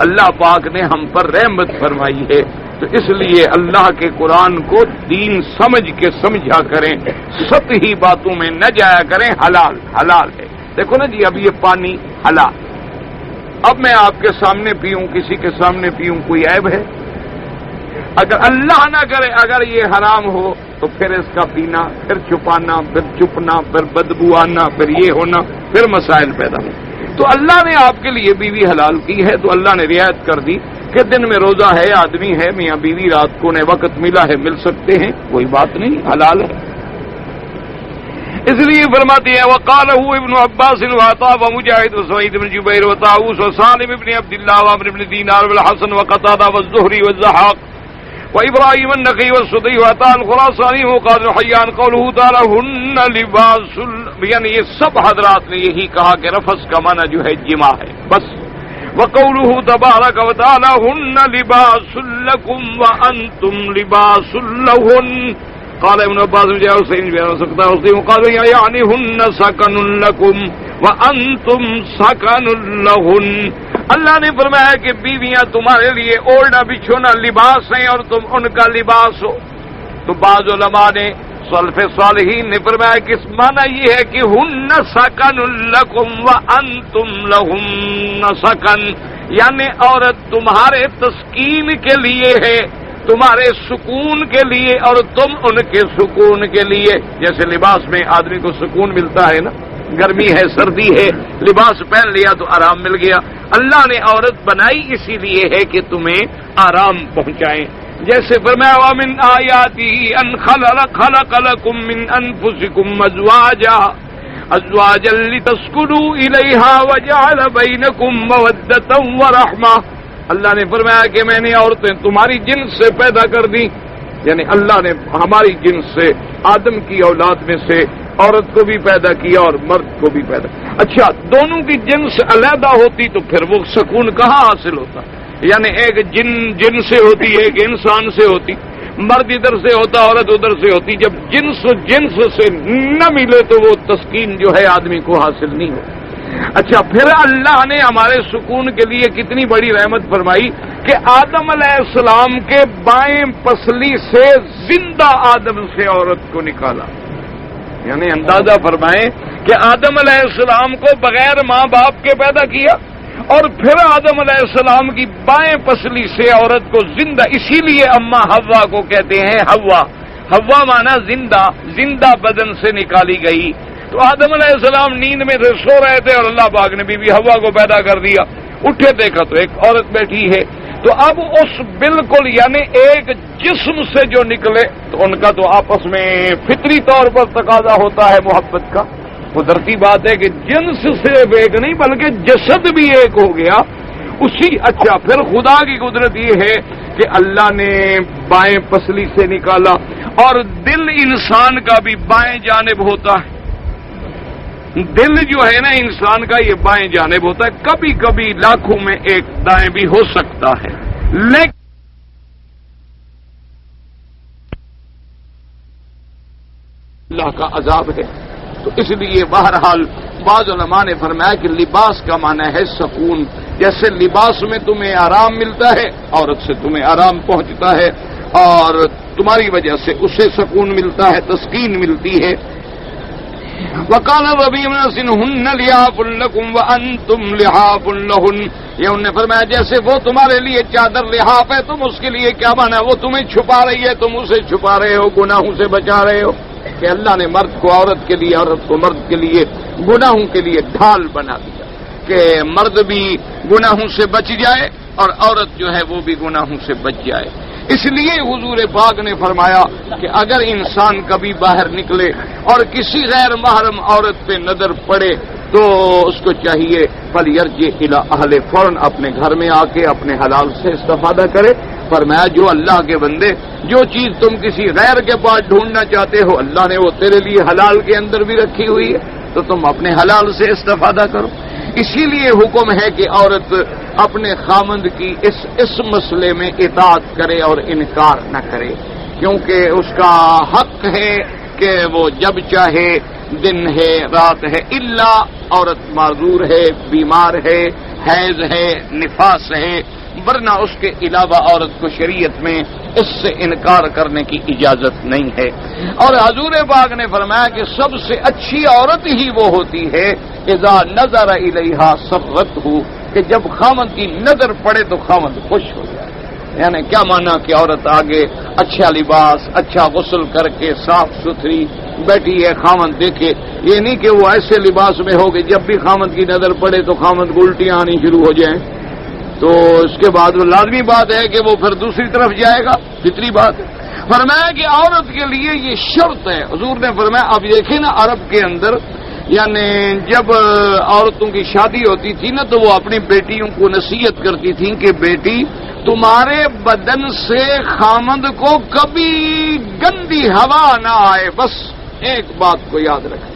اللہ پاک نے ہم پر رحمت فرمائی ہے. تو اس لیے اللہ کے قرآن کو دین سمجھ کے سمجھا کریں، سطحی باتوں میں نہ جایا کریں. حلال حلال ہے. دیکھو نا جی، اب یہ پانی حلال، اب میں آپ کے سامنے پیوں، کسی کے سامنے پیوں، کوئی عیب ہے؟ اگر اللہ نہ کرے اگر یہ حرام ہو تو پھر اس کا پینا، پھر چھپانا، پھر چپنا، پھر بدبو آنا، پھر یہ ہونا، پھر مسائل پیدا ہوں. تو اللہ نے آپ کے لیے بیوی حلال کی ہے، تو اللہ نے رعایت کر دی کہ دن میں روزہ ہے، آدمی ہے میاں بیوی، رات کو نے وقت ملا ہے مل سکتے ہیں، کوئی بات نہیں، حلال ہے. اس لیے فرماتے ہیں وقالہ ابن عباس وعطاء ومجاہد وسعید بن جبیر وطاؤس وسالم بن عبد اللہ وعمر بن دینار والحسن وقتادہ والزہری والضحاک وابراہیم النخعی والسدی وعطاء الخراسانی وقال حیان قولہ تعالی ہن لباس، یعنی یہ سب حضرات نے یہی کہا کہ رفث کا معنی جو ہے جماع ہے بس. وقولہ تبارک وتعالی ہن لباس لکم وانتم لباس لہن. قال ابن عباس جاء حسین بیان سکتا ہے قال یعنی ہن سکن لکم وانتم سکن لہن. اللہ نے فرمایا کہ بیویاں تمہارے لیے اوڑھنا بچھونا لباس ہیں اور تم ان کا لباس ہو. تو بعض علماء نے سلف صالحین نے فرمایا کہ اس معنی یہ ہے کہ ہن سکن لکم وانتم لہن سکن، یعنی عورت تمہارے تسکین کے لیے ہے، تمہارے سکون کے لیے، اور تم ان کے سکون کے لیے. جیسے لباس میں آدمی کو سکون ملتا ہے نا، گرمی ہے سردی ہے، لباس پہن لیا تو آرام مل گیا. اللہ نے عورت بنائی اسی لیے ہے کہ تمہیں آرام پہنچائیں. جیسے فرمایا وَمِنْ آيَاتِهِ أَنْ خَلَقَ لَكُم مِّنْ أَنفُسِكُمْ أَزْوَاجًا لِتَسْكُنُوا إِلَيْهَا وَجَعَلَ بَيْنَكُم مَّوَدَّةً وَرَحْمَةً. اللہ نے فرمایا کہ میں نے عورتیں تمہاری جنس سے پیدا کر دی، یعنی اللہ نے ہماری جنس سے، آدم کی اولاد میں سے عورت کو بھی پیدا کیا اور مرد کو بھی پیدا. اچھا، دونوں کی جنس علیحدہ ہوتی تو پھر وہ سکون کہاں حاصل ہوتا؟ یعنی ایک جن سے ہوتی، ایک انسان سے ہوتی، مرد ادھر سے ہوتا، عورت ادھر سے ہوتی. جب جنس سے نہ ملے تو وہ تسکین جو ہے آدمی کو حاصل نہیں ہو. اچھا، پھر اللہ نے ہمارے سکون کے لیے کتنی بڑی رحمت فرمائی کہ آدم علیہ السلام کے بائیں پسلی سے زندہ آدم سے عورت کو نکالا. یعنی اندازہ فرمائیں کہ آدم علیہ السلام کو بغیر ماں باپ کے پیدا کیا، اور پھر آدم علیہ السلام کی بائیں پسلی سے عورت کو زندہ، اسی لیے اما حوا کو کہتے ہیں حوا. حوا مانا زندہ بدن سے نکالی گئی. تو آدم علیہ السلام نیند میں سے سو رہے تھے اور اللہ پاک نے بی بی حوا کو پیدا کر دیا. اٹھے دیکھا تو ایک عورت بیٹھی ہے. تو اب اس بالکل یعنی ایک جسم سے جو نکلے تو ان کا تو آپس میں فطری طور پر تقاضا ہوتا ہے محبت کا. قدرتی بات ہے کہ جنس صرف ایک نہیں بلکہ جسد بھی ایک ہو گیا اسی. اچھا، پھر خدا کی قدرت یہ ہے کہ اللہ نے بائیں پسلی سے نکالا، اور دل انسان کا بھی بائیں جانب ہوتا ہے. دل جو ہے نا انسان کا، یہ بائیں جانب ہوتا ہے. کبھی کبھی لاکھوں میں ایک دائیں بھی ہو سکتا ہے، لیکن اللہ کا عذاب ہے. تو اس لیے بہرحال بعض علماء نے فرمایا کہ لباس کا معنی ہے سکون. جیسے لباس میں تمہیں آرام ملتا ہے، عورت سے تمہیں آرام پہنچتا ہے اور تمہاری وجہ سے اسے سکون ملتا ہے، تسکین ملتی ہے. وَقَالَ رَبِّ مَنَسِنْهُنَّ لِحَافٌ لَكُمْ وَأَنْتُمْ لِحَافٌ لَهُنَّ. یہ انہوں نے فرمایا جیسے وہ تمہارے لیے چادر لحاف ہے، تم اس کے لیے کیا مانا، وہ تمہیں چھپا رہی ہے، تم اسے چھپا رہے ہو، گناہوں سے بچا رہے ہو. کہ اللہ نے مرد کو عورت کے لیے، عورت کو مرد کے لیے گناہوں کے لیے ڈھال بنا دیا کہ مرد بھی گناہوں سے بچ جائے اور عورت جو ہے وہ بھی گناہوں سے بچ جائے. اس لیے حضور پاک نے فرمایا کہ اگر انسان کبھی باہر نکلے اور کسی غیر محرم عورت پہ نظر پڑے تو اس کو چاہیے فلیرجع الی اہلہ، فوراً اپنے گھر میں آ کے اپنے حلال سے استفادہ کرے. فرمایا جو اللہ کے بندے، جو چیز تم کسی غیر کے پاس ڈھونڈنا چاہتے ہو اللہ نے وہ تیرے لیے حلال کے اندر بھی رکھی ہوئی ہے، تو تم اپنے حلال سے استفادہ کرو. اسی لیے حکم ہے کہ عورت اپنے خامند کی اس مسئلے میں اطاعت کرے اور انکار نہ کرے، کیونکہ اس کا حق ہے کہ وہ جب چاہے، دن ہے رات ہے، الا عورت معذور ہے، بیمار ہے، حیض ہے، نفاس ہے، ورنہ اس کے علاوہ عورت کو شریعت میں اس سے انکار کرنے کی اجازت نہیں ہے. اور حضور پاک نے فرمایا کہ سب سے اچھی عورت ہی وہ ہوتی ہے اذا نظر الیہا سرتہ، کہ جب خامند کی نظر پڑے تو خامند خوش ہو جائے. یعنی کیا مانا کہ عورت آگے اچھا لباس، اچھا غسل کر کے صاف ستھری بیٹھی ہے، خامند دیکھے. یہ نہیں کہ وہ ایسے لباس میں ہو کہ جب بھی خامند کی نظر پڑے تو خامند کو الٹیاں آنی شروع ہو جائیں، تو اس کے بعد وہ لازمی بات ہے کہ وہ پھر دوسری طرف جائے گا، فطری بات ہے. فرمایا کہ عورت کے لیے یہ شرط ہے. حضور نے فرمایا اب دیکھیں نا عرب کے اندر یعنی جب عورتوں کی شادی ہوتی تھی نا تو وہ اپنی بیٹیوں کو نصیحت کرتی تھیں کہ بیٹی تمہارے بدن سے خامند کو کبھی گندی ہوا نہ آئے، بس ایک بات کو یاد رکھیں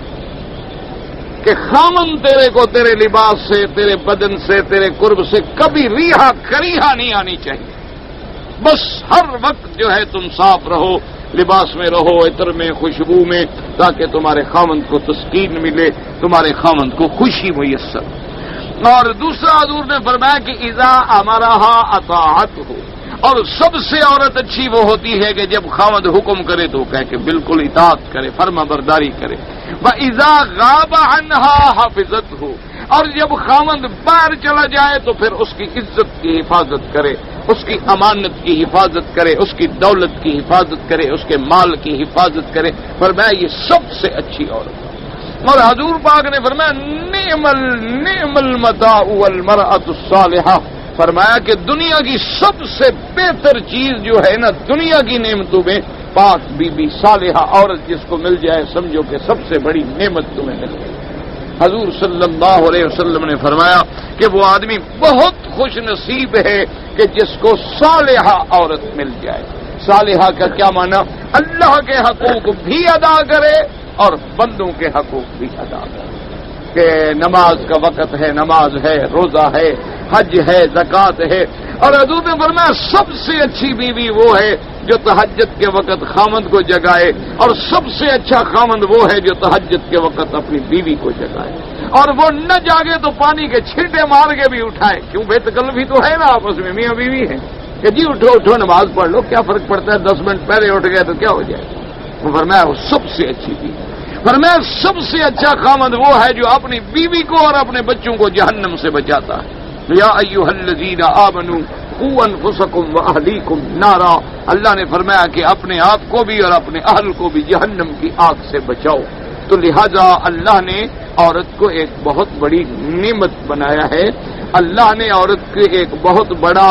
کہ خامند تیرے کو تیرے لباس سے، تیرے بدن سے، تیرے قرب سے کبھی ریحا کریحا نہیں آنی چاہیے. بس ہر وقت جو ہے تم صاف رہو، لباس میں رہو، عطر میں، خوشبو میں، تاکہ تمہارے خامند کو تسکین ملے، تمہارے خامند کو خوشی میسر. اور دوسرا حضور نے فرمایا کہ اذا امرها اطاعته، اور سب سے عورت اچھی وہ ہوتی ہے کہ جب خامند حکم کرے تو کہہ کہ بالکل اطاعت کرے، فرما برداری کرے. وَإِذَا غَابَ عَنْهَا حَفِظَتْهُ، اور جب خامند باہر چلا جائے تو پھر اس کی عزت کی حفاظت کرے، اس کی امانت کی حفاظت کرے، اس کی دولت کی حفاظت کرے، اس کے مال کی حفاظت کرے. فرمایا یہ سب سے اچھی عورت. اور حضور پاک نے فرمایا نعم المتاع والمرأة الصالحة، فرمایا کہ دنیا کی سب سے بہتر چیز جو ہے نا دنیا کی نعمتوں میں پاک بی بی صالحہ عورت جس کو مل جائے سمجھو کہ سب سے بڑی نعمت تمہیں مل گئی. حضور صلی اللہ علیہ وسلم نے فرمایا کہ وہ آدمی بہت خوش نصیب ہے کہ جس کو صالحہ عورت مل جائے. صالحہ کا کیا معنی؟ اللہ کے حقوق بھی ادا کرے اور بندوں کے حقوق بھی ادا کرے. کہ نماز کا وقت ہے، نماز ہے، روزہ ہے، حج ہے، زکوٰۃ ہے، اور حضور نے فرمایا سب سے اچھی بیوی وہ ہے جو تہجد کے وقت خامند کو جگائے، اور سب سے اچھا خامند وہ ہے جو تہجد کے وقت اپنی بیوی کو جگائے، اور وہ نہ جاگے تو پانی کے چھینٹے مار کے بھی اٹھائے، کیوں بے تکلفی تو ہے نا آپس میں، میاں بیوی ہے کہ جی اٹھو اٹھو نماز پڑھ لو، کیا فرق پڑتا ہے 10 منٹ پہلے اٹھ گئے تو کیا ہو جائے۔ وہ فرمایا وہ سب سے اچھی بیوی، فرمایا سب سے اچھا خامند وہ ہے جو اپنی بیوی کو اور اپنے بچوں کو جہنم سے بچاتا ہے۔ یا ایھا الذین آمنوا قوا انفسکم واہلیکم نارا، اللہ نے فرمایا کہ اپنے آپ کو بھی اور اپنے اہل کو بھی جہنم کی آگ سے بچاؤ۔ تو لہذا اللہ نے عورت کو ایک بہت بڑی نعمت بنایا ہے، اللہ نے عورت کو ایک بہت بڑا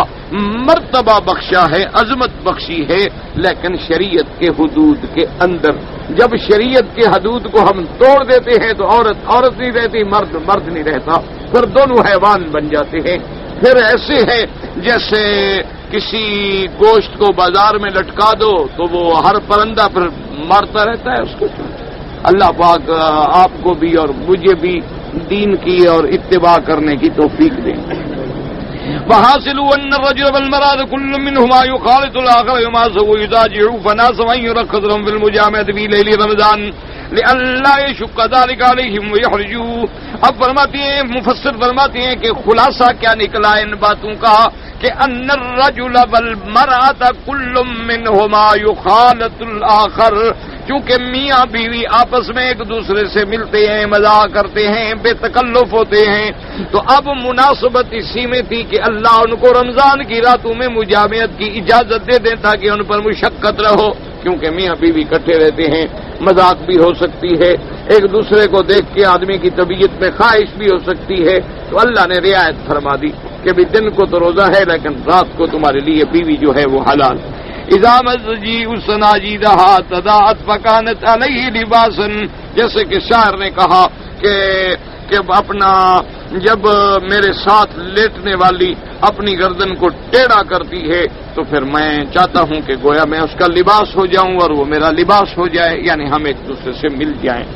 مرتبہ بخشا ہے، عظمت بخشی ہے، لیکن شریعت کے حدود کے اندر۔ جب شریعت کے حدود کو ہم توڑ دیتے ہیں تو عورت عورت نہیں رہتی، مرد مرد نہیں رہتا، پھر دونوں حیوان بن جاتے ہیں۔ پھر ایسے ہے جیسے کسی گوشت کو بازار میں لٹکا دو تو وہ ہر پرندہ پھر مارتا رہتا ہے اس کو۔ اللہ پاک آپ کو بھی اور مجھے بھی دین کی اور اتباع کرنے کی توفیق دیں۔ وحاصلوا ان الرجل والمرأة كل منهما يخالط الاخر وما سوى يضاجعوا فناس من يرخص لهم في المجامعة في ليل رمضان لئلا يشق ذلك عليهم ويحرجوا۔ اب فرماتی ہیں مفسر فرماتے ہیں کہ خلاصہ کیا نکلا ان باتوں کا کہ ان الرجل والمرأة كل منهما يخالط الاخر، چونکہ میاں بیوی آپس میں ایک دوسرے سے ملتے ہیں، مزاح کرتے ہیں، بے تکلف ہوتے ہیں، تو اب مناسبت اسی میں تھی کہ اللہ ان کو رمضان کی راتوں میں مجامعت کی اجازت دے دیں تاکہ ان پر مشقت رہو، کیونکہ میاں بیوی اکٹھے رہتے ہیں، مذاق بھی ہو سکتی ہے، ایک دوسرے کو دیکھ کے آدمی کی طبیعت میں خواہش بھی ہو سکتی ہے، تو اللہ نے رعایت فرما دی کہ بھی دن کو تو روزہ ہے لیکن رات کو تمہارے لیے بیوی جو ہے وہ حلال۔ اذا مزجی سناجیدہا تداعت فکانت علیہ لباسا، جیسے کہ شاعر نے کہا کہ اپنا جب میرے ساتھ لیٹنے والی اپنی گردن کو ٹیڑھا کرتی ہے تو پھر میں چاہتا ہوں کہ گویا میں اس کا لباس ہو جاؤں اور وہ میرا لباس ہو جائے، یعنی ہم ایک دوسرے سے مل جائیں۔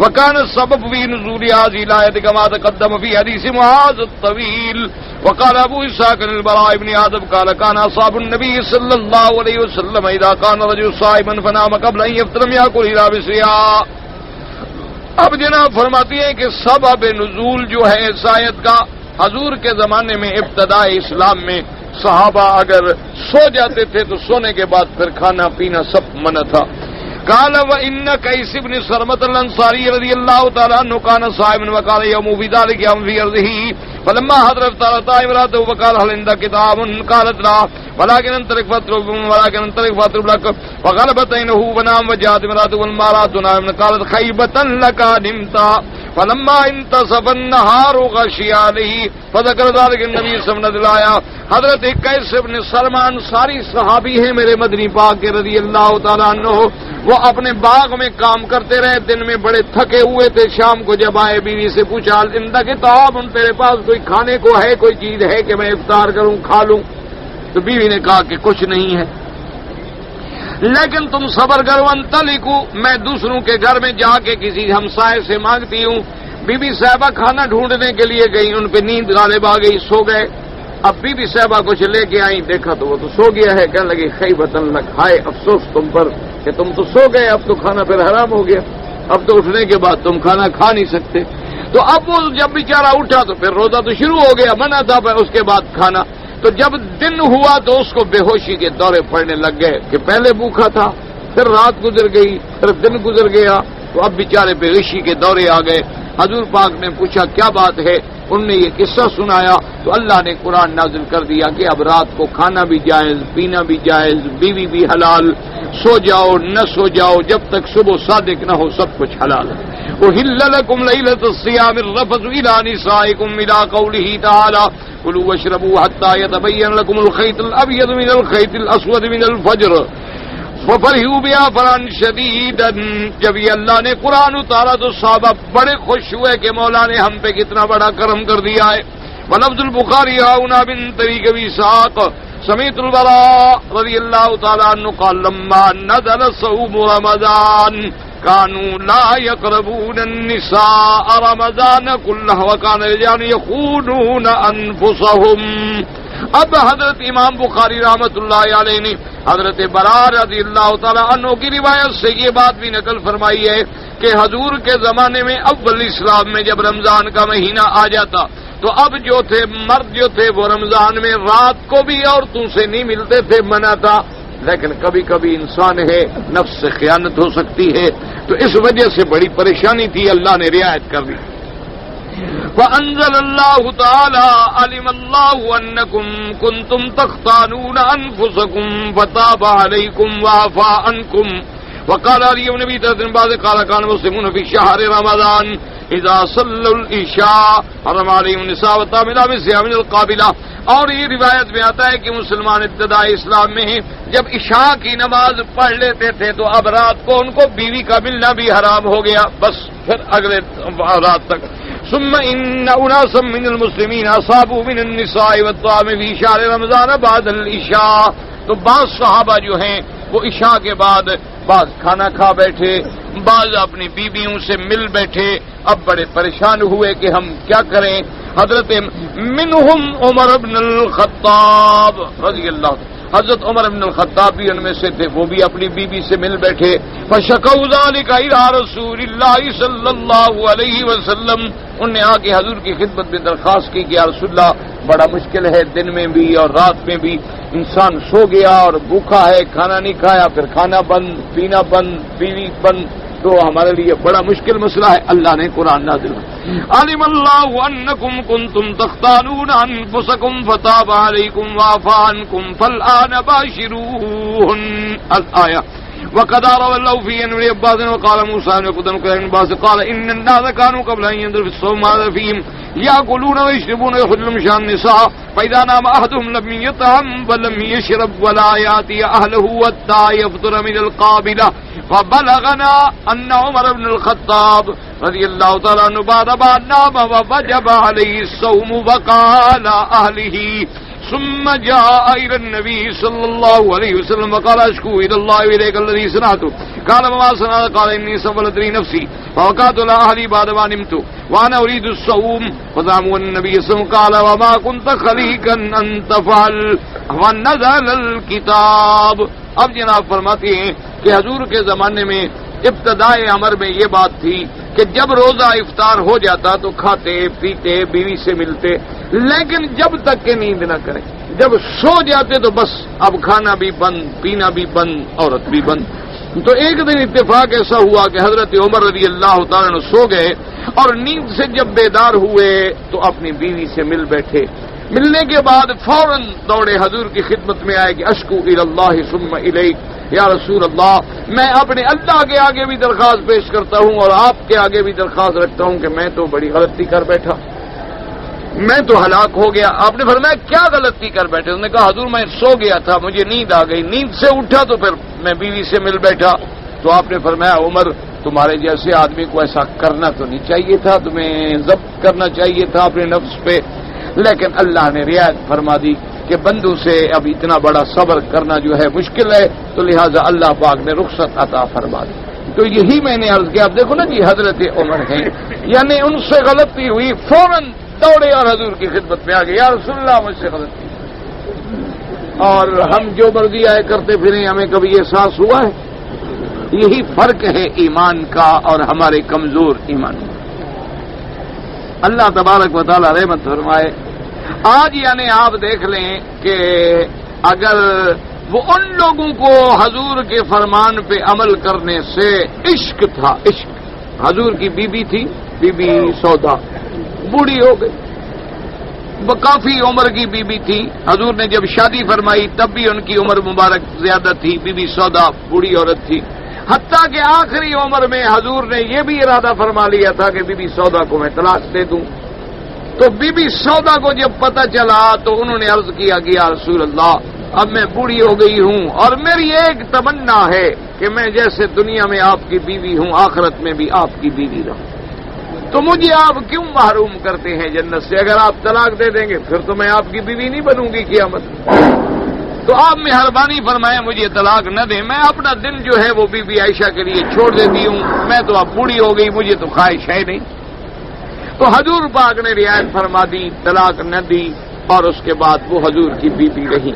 وكان السبب في نزول هذه الآية كما تقدم في حديث معاذ الطويل۔ وقال أبو إسحاق البراء بن عازب قال كان أصحاب النبي صلى الله عليه وسلم إذا كان رجل صائما فنام قبل أن يفطر لم يأكل إلا بصيام۔ اب جناب فرماتی ہیں کہ سبب نزول جو ہے اس آیت کا، حضور کے زمانے میں ابتداء اسلام میں صحابہ اگر سو جاتے تھے تو سونے کے بعد پھر کھانا پینا سب منع تھا۔ قال وان قيس بن سرمة الانصاري رضي الله تعالى عنه كان صائما وقال يوم في ذلك يوم في ارضه فلما حضر افطرت امراته وقال هل عندك كتاب قالت لا ولكن انطلق فاطلب لك فغلبت عينه ونام وجاءت امراته والمارات نائم قالت خيبة لك نمت فلما انتصف النهار غشي عليه فذكر ذلك النبي صلى الله عليه وسلم۔ حضرت قیس بن سرمہ انصاری صحابی ہیں میرے مدنی پاک کے رضی اللہ تعالیٰ عنہ، وہ اپنے باغ میں کام کرتے رہے، دن میں بڑے تھکے ہوئے تھے، شام کو جب آئے بیوی سے پوچھا زندہ کتاب ان تیرے پاس کوئی کھانے کو ہے، کوئی چیز ہے کہ میں افطار کروں کھا لوں؟ تو بیوی نے کہا کہ کچھ نہیں ہے، لیکن تم صبر کرو، انطلقو میں دوسروں کے گھر میں جا کے کسی ہمسائے سے مانگتی ہوں۔ بی بی صاحبہ کھانا ڈھونڈنے کے لیے گئی، ان پہ نیند غالب آ گئی، سو گئے۔ اب بی بی صاحبہ کچھ لے کے آئیں، دیکھا تو وہ تو سو گیا ہے، کہنے لگی خیبۃ لک، ہائے افسوس تم پر کہ تم تو سو گئے، اب تو کھانا پھر حرام ہو گیا، اب تو اٹھنے کے بعد تم کھانا کھا نہیں سکتے۔ تو اب وہ جب بیچارہ اٹھا تو پھر روزہ تو شروع ہو گیا، منع تھا اس کے بعد کھانا۔ تو جب دن ہوا تو اس کو بے ہوشی کے دورے پڑنے لگ گئے کہ پہلے بھوکھا تھا، پھر رات گزر گئی، پھر دن گزر گیا، تو اب بیچارے بے ہوشی کے دورے آ گئے۔ حضور پاک نے پوچھا کیا بات ہے، انہوں نے یہ قصہ سنایا تو اللہ نے قرآن نازل کر دیا کہ اب رات کو کھانا بھی جائز، پینا بھی جائز، بیوی بھی حلال، سو جاؤ نہ سو جاؤ، جب تک صبح صادق نہ ہو سب کچھ حلال ہے۔ أُحِلَّ لَكُمْ لَيْلَةَ الصِّيَامِ الرَّفَثُ إِلَىٰ نِسَائِكُمْ إِلَىٰ قَوْلِهِ تَعَالَىٰ كُلُوا وَاشْرَبُوا حَتَّىٰ يَتَبَيَّنَ لَكُمُ الْخَيْطُ الْأَبْيَضُ مِنَ الْخَيْطِ الْأَسْوَدِ مِنَ الْفَجْرِ وَفَرِحُوا بِهَا فَرْحًا شَدِيدًا۔ جب یہ اللہ نے قرآن اتارا تو صحابہ بڑے خوش ہوئے کہ مولا نے ہم پہ کتنا بڑا کرم کر دیا ہے۔ وَلَفْظُ الْبُخَارِي هَٰهُنَا مِن طَرِيقِ أَبِي إِسْحَاقَ سَمِعْتُ الْبَرَاءَ رضي الله تعالى عنه قال لما نزل صوم رمضان كانوا لا يقربون النساء رمضان كله وكان الرجال يخونون أنفسهم۔ اب حضرت امام بخاری رحمۃ اللہ علیہ نے حضرت برا رضی اللہ تعالی عنہ کی روایت سے یہ بات بھی نقل فرمائی ہے کہ حضور کے زمانے میں اول اسلام میں جب رمضان کا مہینہ آ جاتا تو اب جو تھے مرد جو تھے وہ رمضان میں رات کو بھی عورتوں سے نہیں ملتے تھے، منع تھا، لیکن کبھی کبھی انسان ہے نفس سے خیانت ہو سکتی ہے، تو اس وجہ سے بڑی پریشانی تھی، اللہ نے رعایت کر دی۔ وَأَنزَلَ اللَّهُ تَعَالَى عَلِمَ اللَّهُ أَنَّكُمْ كُنتُمْ تَخْتَانُونَ أَنفُسَكُمْ فَتَابَ عَلَيْكُمْ وَعَفَا عَنكُمْ وقال علي بن ابي طلحه بعد قال كان مسلمون في شهر رمضان اذا صلوا العشاء حرم عليهم النساء وتاملا بصيام القابله۔ اور یہ روایت میں آتا ہے کہ مسلمان ابتدائی اسلام میں جب عشاء کی نماز پڑھ لیتے تھے تو اب رات کو ان کو بیوی کا ملنا بھی حرام ہو گیا، بس پھر اگلے رات تک۔ ثم ان اناسا من المسلمين اصابوا من النساء والطعام في شهر رمضان بعد العشاء، تو بعض صحابہ جو ہیں وہ عشاء کے بعد بعض کھانا کھا بیٹھے، بعض اپنی بیویوں سے مل بیٹھے، اب بڑے پریشان ہوئے کہ ہم کیا کریں۔ حضرت منہم عمر بن الخطاب رضی اللہ عنہ، حضرت عمر بن الخطاب بھی ان میں سے تھے، وہ بھی اپنی بیوی سے مل بیٹھے۔ فشکوا ذلک الی رسول اللہ صلی اللہ علیہ وسلم، انہوں نے آ کے حضور کی خدمت میں درخواست کی کہ یا رسول اللہ بڑا مشکل ہے، دن میں بھی اور رات میں بھی انسان سو گیا اور بھوکا ہے، کھانا نہیں کھایا، پھر کھانا بند، پینا بند، بیوی بند، تو ہمارے لیے بڑا مشکل مسئلہ ہے۔ اللہ نے قرآن نازل کیا، علم اللہ انکم کنتم تختانون انفسکم فتاب علیکم وعفا عنکم فالآن باشروہن الآیہ۔ وقد روى الله في ابن عباس وقال موسى وقدم ابن عباس قال ان الناس كانوا قبل ان ينزل في الصوم هذا فيهم ياكلون ويشربون ويخرجون من شان النساء فاذا نام احدهم لم يطعم ولم يشرب ولا ياتي اهله حتى يفطر من القابله فبلغنا ان عمر بن الخطاب رضي الله تعالى عنه بعد نام ووجب عليه الصوم وقال اهله ثم جاء إلى النبي صلى الله عليه وسلم وقال أشكو إلى الله إليك الذي صنعته قال وما صنعت قال إني سولت لي نفسي فوقعت إلى أهلي بعد ما نمت وأنا أريد الصوم فزعموا النبي صلى الله عليه وسلم قال وما كنت خليقا أن تفعل ونزل الكتاب۔ اب جناب فرماتے ہیں کہ حضور کے زمانے میں ابتدائے امر میں یہ بات تھی کہ جب روزہ افطار ہو جاتا تو کھاتے پیتے بیوی سے ملتے، لیکن جب تک کہ نیند نہ کریں، جب سو جاتے تو بس اب کھانا بھی بند، پینا بھی بند، عورت بھی بند۔ تو ایک دن اتفاق ایسا ہوا کہ حضرت عمر رضی اللہ تعالیٰ عنہ سو گئے اور نیند سے جب بیدار ہوئے تو اپنی بیوی سے مل بیٹھے۔ ملنے کے بعد فوراً دوڑے حضور کی خدمت میں آئے کہ اشکو الی اللہ ثم الیک، یا رسول اللہ میں اپنے اللہ کے آگے بھی درخواست پیش کرتا ہوں اور آپ کے آگے بھی درخواست رکھتا ہوں کہ میں تو بڑی غلطی کر بیٹھا، میں تو ہلاک ہو گیا۔ آپ نے فرمایا کیا غلطی کر بیٹھے؟ انہوں نے کہا حضور میں سو گیا تھا، مجھے نیند آ گئی، نیند سے اٹھا تو پھر میں بیوی سے مل بیٹھا۔ تو آپ نے فرمایا عمر تمہارے جیسے آدمی کو ایسا کرنا تو نہیں چاہیے تھا، تمہیں ضبط کرنا چاہیے تھا اپنے نفس پہ، لیکن اللہ نے رعایت فرما دی کہ بندوں سے اب اتنا بڑا صبر کرنا جو ہے مشکل ہے، تو لہٰذا اللہ پاک نے رخصت عطا فرما دی۔ تو یہی میں نے عرض کیا، اب دیکھو نا جی حضرت عمر ہیں، یعنی ان سے غلطی ہوئی فوراً دوڑے اور حضور کی خدمت میں آ گئے، یا رسول اللہ مجھ سے غلطی۔ اور ہم جو مرضی آئے کرتے پھریں، ہمیں کبھی احساس ہوا ہے؟ یہی فرق ہے ایمان کا اور ہمارے کمزور ایمان کا۔ اللہ تبارک و تعالی رحمت فرمائے۔ آج یعنی آپ دیکھ لیں کہ اگر وہ ان لوگوں کو حضور کے فرمان پہ عمل کرنے سے عشق تھا، عشق، حضور کی بیوی تھی، بی بی سودا، بوڑھی ہو گئی، وہ کافی عمر کی بیوی تھی، حضور نے جب شادی فرمائی تب بھی ان کی عمر مبارک زیادہ تھی، بی بی سودا بوڑھی عورت تھی، حتیٰ کہ آخری عمر میں حضور نے یہ بھی ارادہ فرما لیا تھا کہ بی بی سودا کو میں طلاق دے دوں۔ تو بی بی سودا کو جب پتہ چلا تو انہوں نے عرض کیا کہ یا رسول اللہ اب میں بوڑھی ہو گئی ہوں اور میری ایک تمنا ہے کہ میں جیسے دنیا میں آپ کی بیوی ہوں آخرت میں بھی آپ کی بیوی رہوں، تو مجھے آپ کیوں محروم کرتے ہیں جنت سے؟ اگر آپ طلاق دے دیں گے پھر تو میں آپ کی بیوی نہیں بنوں گی قیامت۔ تو آپ مہربانی فرمائیں مجھے طلاق نہ دیں، میں اپنا دن جو ہے وہ بی بی عائشہ کے لیے چھوڑ دیتی ہوں، میں تو اب بوڑھی ہو گئی، مجھے تو خواہش ہے نہیں۔ تو حضور پاک نے رعایت فرما دی، طلاق نہ دی، اور اس کے بعد وہ حضور کی بیوی رہی۔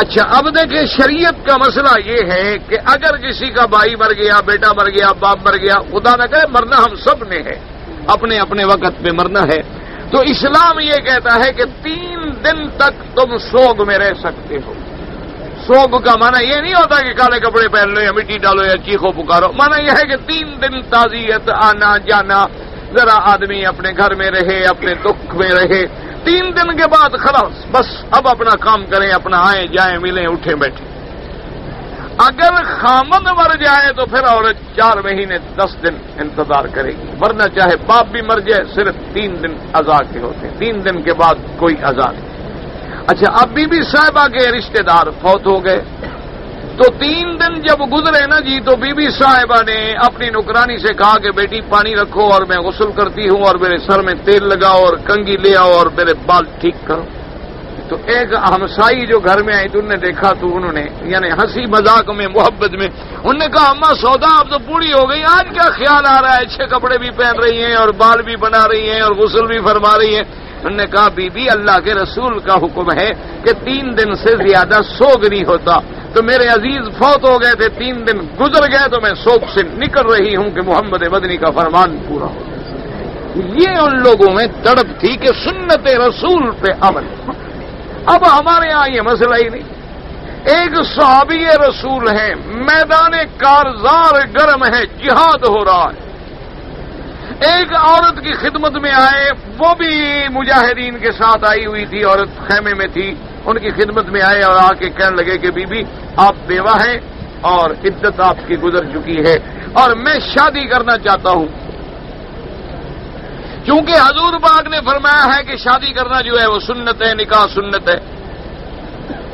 اچھا اب دیکھیں شریعت کا مسئلہ یہ ہے کہ اگر کسی کا بھائی مر گیا، بیٹا مر گیا، باپ مر گیا، خدا نہ کرے مرنا ہم سب نے ہے، اپنے اپنے وقت پہ مرنا ہے، تو اسلام یہ کہتا ہے کہ 3 دن تک تم سوگ میں رہ سکتے ہو۔ سوگ کا معنی یہ نہیں ہوتا کہ کالے کپڑے پہن لو یا مٹی ڈالو یا چیخو پکارو، معنی یہ ہے کہ 3 دن تعزیت، آنا جانا، ذرا آدمی اپنے گھر میں رہے، اپنے دکھ میں رہے، 3 دن کے بعد خلاص بس اب اپنا کام کریں، اپنا آئیں جائیں ملیں اٹھیں بیٹھیں۔ اگر خامد مر جائے تو پھر عورت 4 مہینے 10 دن انتظار کرے گی، ورنہ چاہے باپ بھی مر جائے صرف 3 دن عزا کے ہوتے ہیں، 3 دن کے بعد کوئی عزا نہیں۔ اچھا اب بی بی صاحبہ کے رشتہ دار فوت ہو گئے تو 3 دن جب گزرے نا جی، تو بی بی صاحبہ نے اپنی نوکرانی سے کہا کہ بیٹی پانی رکھو اور میں غسل کرتی ہوں اور میرے سر میں تیل لگاؤ اور کنگھی لے آؤ اور میرے بال ٹھیک کرو۔ تو ایک ہمسائی جو گھر میں آئی تو انہوں نے دیکھا تو انہوں نے یعنی ہنسی مذاق میں محبت میں انہوں نے کہا اماں سودا اب تو بوڑھی ہو گئی، آج کیا خیال آ رہا ہے، اچھے کپڑے بھی پہن رہی ہیں اور بال بھی بنا رہی ہیں اور غسل بھی فرما رہی ہیں۔ انہوں نے کہا بی بی اللہ کے رسول کا حکم ہے کہ 3 دن سے زیادہ سوگ نہیں ہوتا، تو میرے عزیز فوت ہو گئے تھے، 3 دن گزر گئے تو میں سوگ سے نکل رہی ہوں کہ محمد مدنی کا فرمان پورا ہو۔ یہ ان لوگوں میں تڑپ تھی کہ سنت رسول پہ عمل۔ اب ہمارے ہاں یہ مسئلہ ہی نہیں، ایک صحابی رسول ہیں، میدان کارزار گرم ہے، جہاد ہو رہا ہے، ایک عورت کی خدمت میں آئے، وہ بھی مجاہدین کے ساتھ آئی ہوئی تھی، عورت خیمے میں تھی، ان کی خدمت میں آئے اور آ کے کہنے لگے کہ بی بی آپ بیوہ ہیں اور عدت آپ کی گزر چکی ہے اور میں شادی کرنا چاہتا ہوں، چونکہ حضور پاک نے فرمایا ہے کہ شادی کرنا جو ہے وہ سنت ہے، نکاح سنت ہے،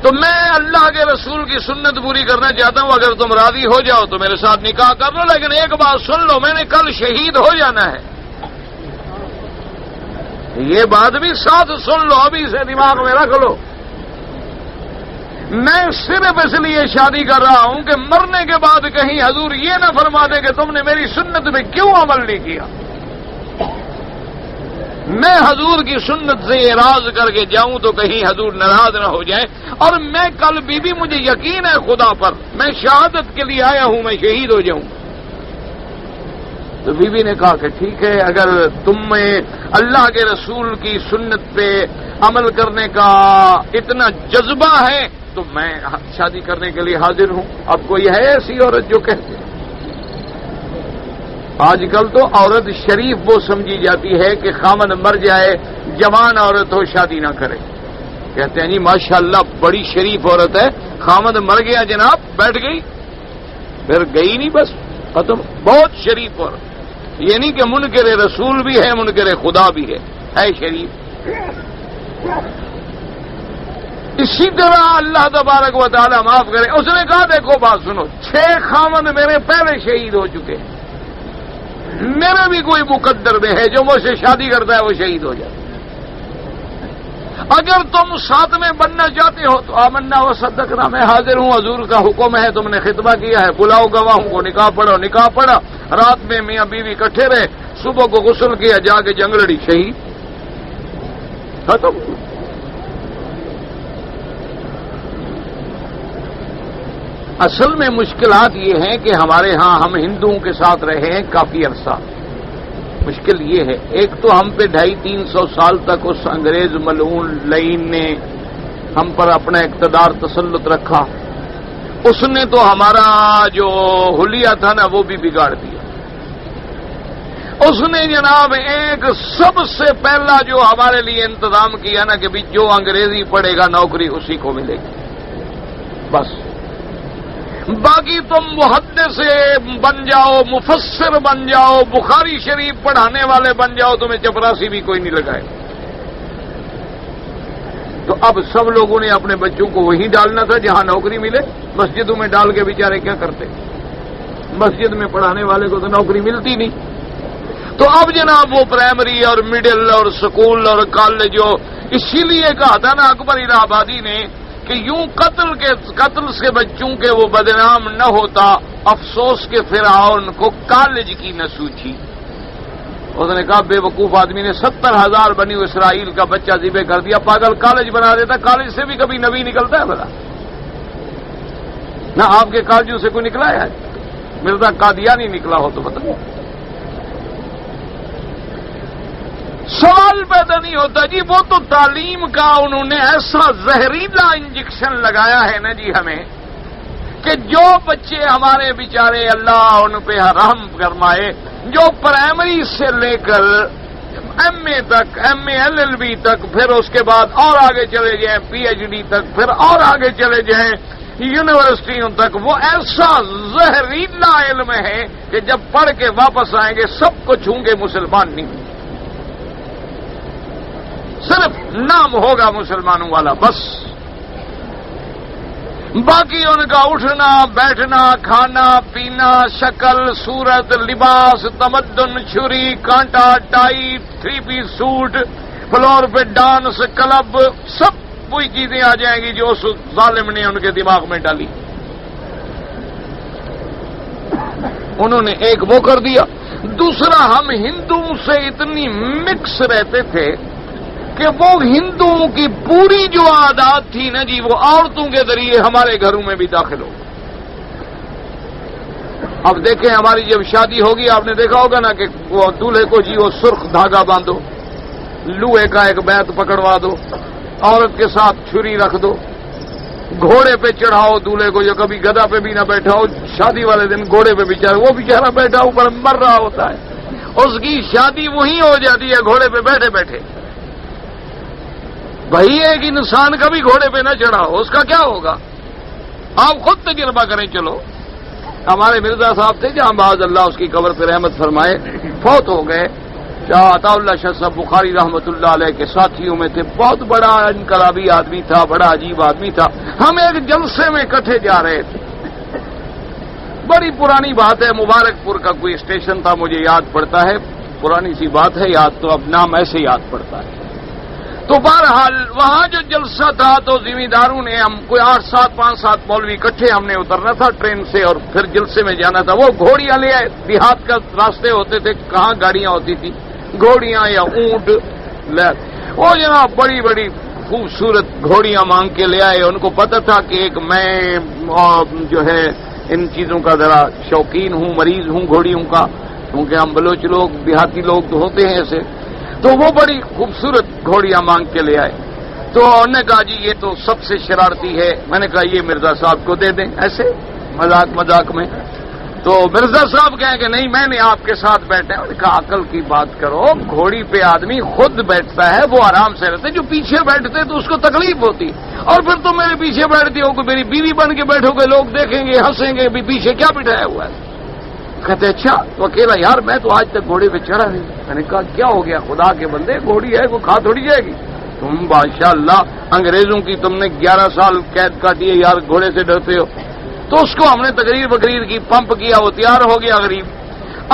تو میں اللہ کے رسول کی سنت پوری کرنا چاہتا ہوں، اگر تم راضی ہو جاؤ تو میرے ساتھ نکاح کر لو، لیکن ایک بات سن لو میں نے کل شہید ہو جانا ہے، یہ بات بھی ساتھ سن لو، ابھی سے دماغ میں رکھ لو، میں صرف اس لیے شادی کر رہا ہوں کہ مرنے کے بعد کہیں حضور یہ نہ فرما دے کہ تم نے میری سنت پہ کیوں عمل نہیں کیا، میں حضور کی سنت سے اعراض کر کے جاؤں تو کہیں حضور ناراض نہ ہو جائے، اور میں کل بی بی مجھے یقین ہے خدا پر، میں شہادت کے لیے آیا ہوں، میں شہید ہو جاؤں۔ تو بی بی نے کہا کہ ٹھیک ہے، اگر تم میں اللہ کے رسول کی سنت پہ عمل کرنے کا اتنا جذبہ ہے تو میں شادی کرنے کے لیے حاضر ہوں۔ اب کوئی ہے ایسی عورت جو کہتے ہیں؟ آج کل تو عورت شریف وہ سمجھی جاتی ہے کہ خامن مر جائے، جوان عورت ہو شادی نہ کرے، کہتے ہیں جی ماشاءاللہ بڑی شریف عورت ہے، خامن مر گیا جناب بیٹھ گئی، پھر گئی نہیں بس ختم، بہت شریف عورت، یہ نہیں کہ منکر رسول بھی ہے، منکر خدا بھی ہے شریف۔ اسی طرح اللہ تبارک و تعالی معاف کرے، اس نے کہا دیکھو بات سنو، 6 خامن میرے پہلے شہید ہو چکے ہیں، میرا بھی کوئی مقدر میں ہے جو مجھ سے شادی کرتا ہے وہ شہید ہو جائے، اگر تم ساتھ میں بننا چاہتے ہو تو آمنا و صدقنا، میں حاضر ہوں، حضور کا حکم ہے، تم نے خطبہ کیا ہے، بلاؤ گواہوں کو، نکاح پڑھو، نکاح پڑھا، رات میں میاں بیوی اکٹھے رہے، صبح کو غسل کیا، جا کے جنگ لڑی، شہید ختم۔ اصل میں مشکلات یہ ہیں کہ ہمارے ہاں ہم ہندوؤں کے ساتھ رہے ہیں کافی عرصہ، مشکل یہ ہے ایک تو ہم پہ 250-300 سال تک اس انگریز ملعون لعین نے ہم پر اپنا اقتدار تسلط رکھا، اس نے تو ہمارا جو حلیہ تھا نا وہ بھی بگاڑ دیا، اس نے جناب ایک سب سے پہلا جو ہمارے لیے انتظام کیا نا کہ بھی جو انگریزی پڑھے گا نوکری اسی کو ملے گی، بس باقی تم محدث بن جاؤ، مفسر بن جاؤ، بخاری شریف پڑھانے والے بن جاؤ، تمہیں چپراسی بھی کوئی نہیں لگائے۔ تو اب سب لوگوں نے اپنے بچوں کو وہیں ڈالنا تھا جہاں نوکری ملے، مسجدوں میں ڈال کے بیچارے کیا کرتے، مسجد میں پڑھانے والے کو تو نوکری ملتی نہیں، تو اب جناب وہ پرائمری اور مڈل اور سکول اور کالج، اسی لیے کہا تھا نا اکبر الہ آبادی نے کہ یوں قتل سے بچوں کے وہ بدنام نہ ہوتا، افسوس کے فرعون کو کالج کی نہ سوچی، اس نے کہا بے وقوف آدمی نے 70,000 بنی اسرائیل کا بچہ ذبح کر دیا، پاگل کالج بنا دیتا، کالج سے بھی کبھی نبی نکلتا ہے بلا؟ نہ آپ کے کالجوں سے کوئی نکلا ہے؟ مرزا قادیانی نکلا ہو تو بتا. سوال پیدا نہیں ہوتا جی، وہ تو تعلیم کا انہوں نے ایسا زہریلا انجیکشن لگایا ہے نا جی ہمیں، کہ جو بچے ہمارے بیچارے اللہ ان پہ رحم فرمائے، جو پرائمری سے لے کر ایم اے تک، M A L L B تک، پھر اس کے بعد اور آگے چلے جائیں پی ایچ ڈی تک، پھر اور آگے چلے جائیں یونیورسٹیوں تک، وہ ایسا زہریلا علم ہے کہ جب پڑھ کے واپس آئیں گے سب کچھ ہوں گے مسلمان نہیں، صرف نام ہوگا مسلمانوں والا بس. باقی ان کا اٹھنا بیٹھنا کھانا پینا شکل صورت لباس تمدن چھری کانٹا ٹائی 3 پیس سوٹ فلور پہ ڈانس کلب سب وہی چیزیں آ جائیں گی جو اس ظالم نے ان کے دماغ میں ڈالی. انہوں نے ایک وہ کر دیا. دوسرا، ہم ہندوؤں سے اتنی مکس رہتے تھے کہ وہ ہندوؤں کی پوری جو عادات تھی نا جی وہ عورتوں کے ذریعے ہمارے گھروں میں بھی داخل ہو. اب دیکھیں ہماری جب شادی ہوگی آپ نے دیکھا ہوگا نا کہ وہ دولہے کو جی وہ سرخ دھاگا باندھو، لوہے کا ایک بیت پکڑوا دو، عورت کے ساتھ چھری رکھ دو، گھوڑے پہ چڑھاؤ دولہے کو، جو کبھی گدھا پہ بھی نہ بیٹھا ہو، شادی والے دن گھوڑے پہ وہ بیچارہ بیٹھا اوپر مر رہا ہوتا ہے، اس کی شادی وہیں ہو جاتی ہے گھوڑے پہ بیٹھے بیٹھے. بھائی ایک انسان کبھی گھوڑے پہ نہ چڑھا ہو اس کا کیا ہوگا؟ آپ خود تجربہ کریں. چلو ہمارے مرزا صاحب تھے جہاں باز اللہ اس کی قبر پہ رحمت فرمائے، فوت ہو گئے. شاہ عطا اللہ شاہ صاحب بخاری رحمت اللہ علیہ کے ساتھیوں میں تھے، بہت بڑا انقلابی آدمی تھا، بڑا عجیب آدمی تھا. ہم ایک جلسے میں اکٹھے جا رہے تھے، بڑی پرانی بات ہے، مبارک پور کا کوئی اسٹیشن تھا مجھے یاد پڑتا ہے، پرانی سی بات ہے یاد تو اب نام ایسے یاد پڑتا ہے. تو بہرحال وہاں جو جلسہ تھا تو ذمہ داروں نے ہم کوئی 5-7 مولوی اکٹھے ہم نے اترنا تھا ٹرین سے اور پھر جلسے میں جانا تھا. وہ گھوڑیاں لے آئے، دیہات کا راستے ہوتے تھے، کہاں گاڑیاں ہوتی تھی، گھوڑیاں یا اونٹ وہ جناب بڑی بڑی خوبصورت گھوڑیاں مانگ کے لے آئے. ان کو پتہ تھا کہ ایک میں جو ہے ان چیزوں کا ذرا شوقین ہوں، مریض ہوں گھوڑیوں کا، کیونکہ ہم بلوچ لوگ دیہاتی لوگ تو ہوتے ہیں ایسے. تو وہ بڑی خوبصورت گھوڑیاں مانگ کے لے آئے. تو انہوں نے کہا جی یہ تو سب سے شرارتی ہے. میں نے کہا یہ مرزا صاحب کو دے دیں، ایسے مذاق میں. تو مرزا صاحب کہیں کہ نہیں میں نے آپ کے ساتھ بیٹھا ہے. انہوں نے کہا عقل کی بات کرو، گھوڑی پہ آدمی خود بیٹھتا ہے وہ آرام سے رہتے، جو پیچھے بیٹھتے تو اس کو تکلیف ہوتی، اور پھر تم میرے پیچھے بیٹھتی ہو، میری بیوی بن کے بیٹھو گے، لوگ دیکھیں گے ہنسیں گے بھی پیچھے کیا بٹھایا ہوا ہے. کہتے اچھا تو اکیلا؟ یار میں تو آج تک گھوڑے پہ چڑھا نہیں. میں نے کہا کیا ہو گیا؟ خدا کے بندے گھوڑی ہے وہ کھا تھوڑی جائے گی. تم بادشاہ اللہ انگریزوں کی تم نے 11 سال قید کاٹی ہے یار، گھوڑے سے ڈرتے ہو. تو اس کو ہم نے تقریر کی، پمپ کیا، وہ تیار ہو گیا غریب.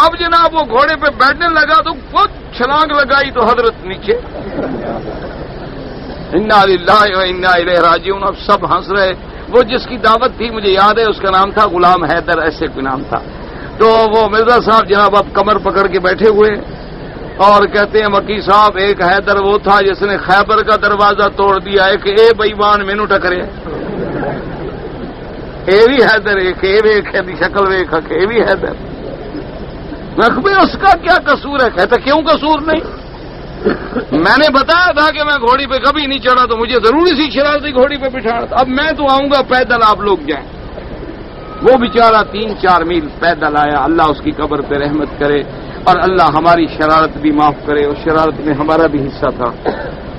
اب جناب وہ گھوڑے پہ بیٹھنے لگا تو خود چھلانگ لگائی تو حضرت نیچے. انا للہ و انا الیہ راجعون. اب سب ہنس رہے. وہ جس کی دعوت تھی مجھے یاد ہے، اس کا نام تھا غلام حیدر، ایسے کوئی نام تھا. تو وہ مرزا صاحب جناب اب کمر پکڑ کے بیٹھے ہوئے اور کہتے ہیں مکی صاحب ایک حیدر وہ تھا جس نے خیبر کا دروازہ توڑ دیا ہے کہ اے بےمان مینو ٹکرے. اے بھی حیدر ایک شکل ویک اے بھی حیدر. میں اس کا کیا قصور ہے؟ کہتا کیوں قصور نہیں؟ میں نے بتایا تھا کہ میں گھوڑی پہ کبھی نہیں چڑھا تو مجھے ضروری سی شرارتی گھوڑی پہ بٹھانا تھا. اب میں تو آؤں گا پیدل، آپ لوگ جائیں. وہ بیچارہ 3-4 میل پیدل آیا. اللہ اس کی قبر پہ رحمت کرے اور اللہ ہماری شرارت بھی معاف کرے. اور شرارت میں ہمارا بھی حصہ تھا.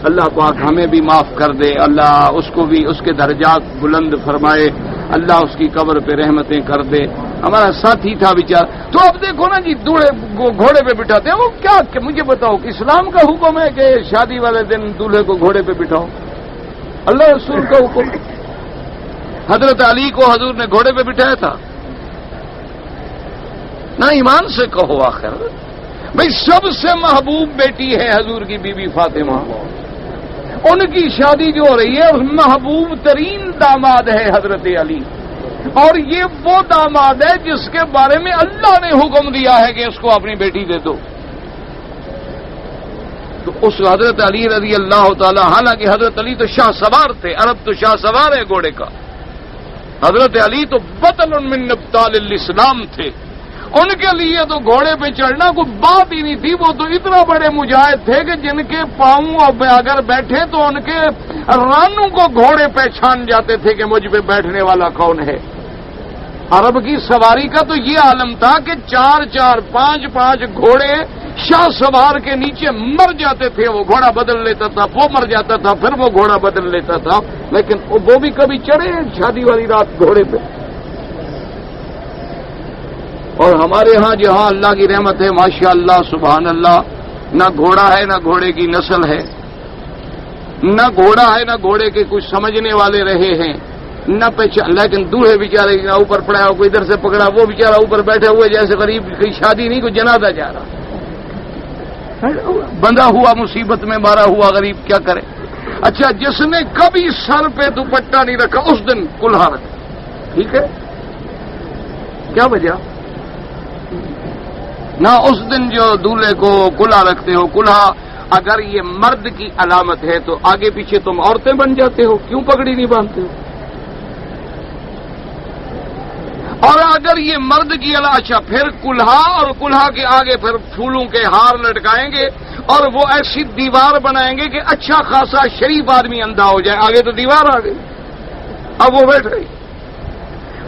اللہ پاک ہمیں بھی معاف کر دے. اللہ اس کو بھی اس کے درجات بلند فرمائے. اللہ اس کی قبر پہ رحمتیں کر دے. ہمارا ساتھی تھا بیچارہ. تو اب دیکھو نا جی گھوڑے پہ بٹھاتے ہیں. وہ کیا کہ مجھے بتاؤ کہ اسلام کا حکم ہے کہ شادی والے دن دولہے کو گھوڑے پہ بٹھاؤ؟ اللہ رسول کا حکم. حضرت علی کو حضور نے گھوڑے پہ بٹھایا تھا؟ نہ ایمان سے کہو. آخر بھئی سب سے محبوب بیٹی ہے حضور کی بی بی فاطمہ، ان کی شادی جو ہو رہی ہے محبوب ترین داماد ہے حضرت علی، اور یہ وہ داماد ہے جس کے بارے میں اللہ نے حکم دیا ہے کہ اس کو اپنی بیٹی دے دو. تو اس حضرت علی رضی اللہ تعالی، حالانکہ حضرت علی تو شاہ سوار تھے، عرب تو شاہ سوار ہے گھوڑے کا، حضرت علی تو بطل من ابطال الاسلام تھے، ان کے لیے تو گھوڑے پہ چڑھنا کوئی بات ہی نہیں تھی، وہ تو اتنا بڑے مجاہد تھے کہ جن کے پاؤں اگر بیٹھے تو ان کے رانوں کو گھوڑے پہچان جاتے تھے کہ مجھ پہ بیٹھنے والا کون ہے۔ عرب کی سواری کا تو یہ عالم تھا کہ 4 5 گھوڑے شاہ سوار کے نیچے مر جاتے تھے، وہ گھوڑا بدل لیتا تھا، وہ مر جاتا تھا، پھر وہ گھوڑا بدل لیتا تھا، لیکن وہ بھی کبھی چڑھے شادی والی رات گھوڑے پہ۔ اور ہمارے ہاں جہاں اللہ کی رحمت ہے ماشاء اللہ سبحان اللہ، نہ گھوڑا ہے نہ گھوڑے کی نسل ہے، نہ گھوڑا ہے نہ گھوڑے کے کچھ سمجھنے والے رہے ہیں، نہ پہچان، لیکن دوڑے بیچارے اوپر پڑا ہے، کوئی ادھر سے پکڑا، وہ بیچارہ اوپر بیٹھے ہوئے جیسے غریب کی شادی نہیں، کوئی جنازہ جا رہا، بندہ ہوا مصیبت میں مارا ہوا غریب، کیا کرے۔ اچھا، جس نے کبھی سر پہ دوپٹہ نہیں رکھا اس دن کلہا رکھا، ٹھیک ہے، کیا وجہ؟ نہ اس دن جو دولہے کو کلہا رکھتے ہو، کلہا اگر یہ مرد کی علامت ہے تو آگے پیچھے تم عورتیں بن جاتے ہو، کیوں پگڑی نہیں باندھتے ہو؟ اور اگر یہ مرد کی علامت، اچھا پھر کلہا، اور کلہا کے آگے پھر پھولوں کے ہار لٹکائیں گے اور وہ ایسی دیوار بنائیں گے کہ اچھا خاصا شریف آدمی اندھا ہو جائے، آگے تو دیوار آ گئی، اب وہ بیٹھ گئی،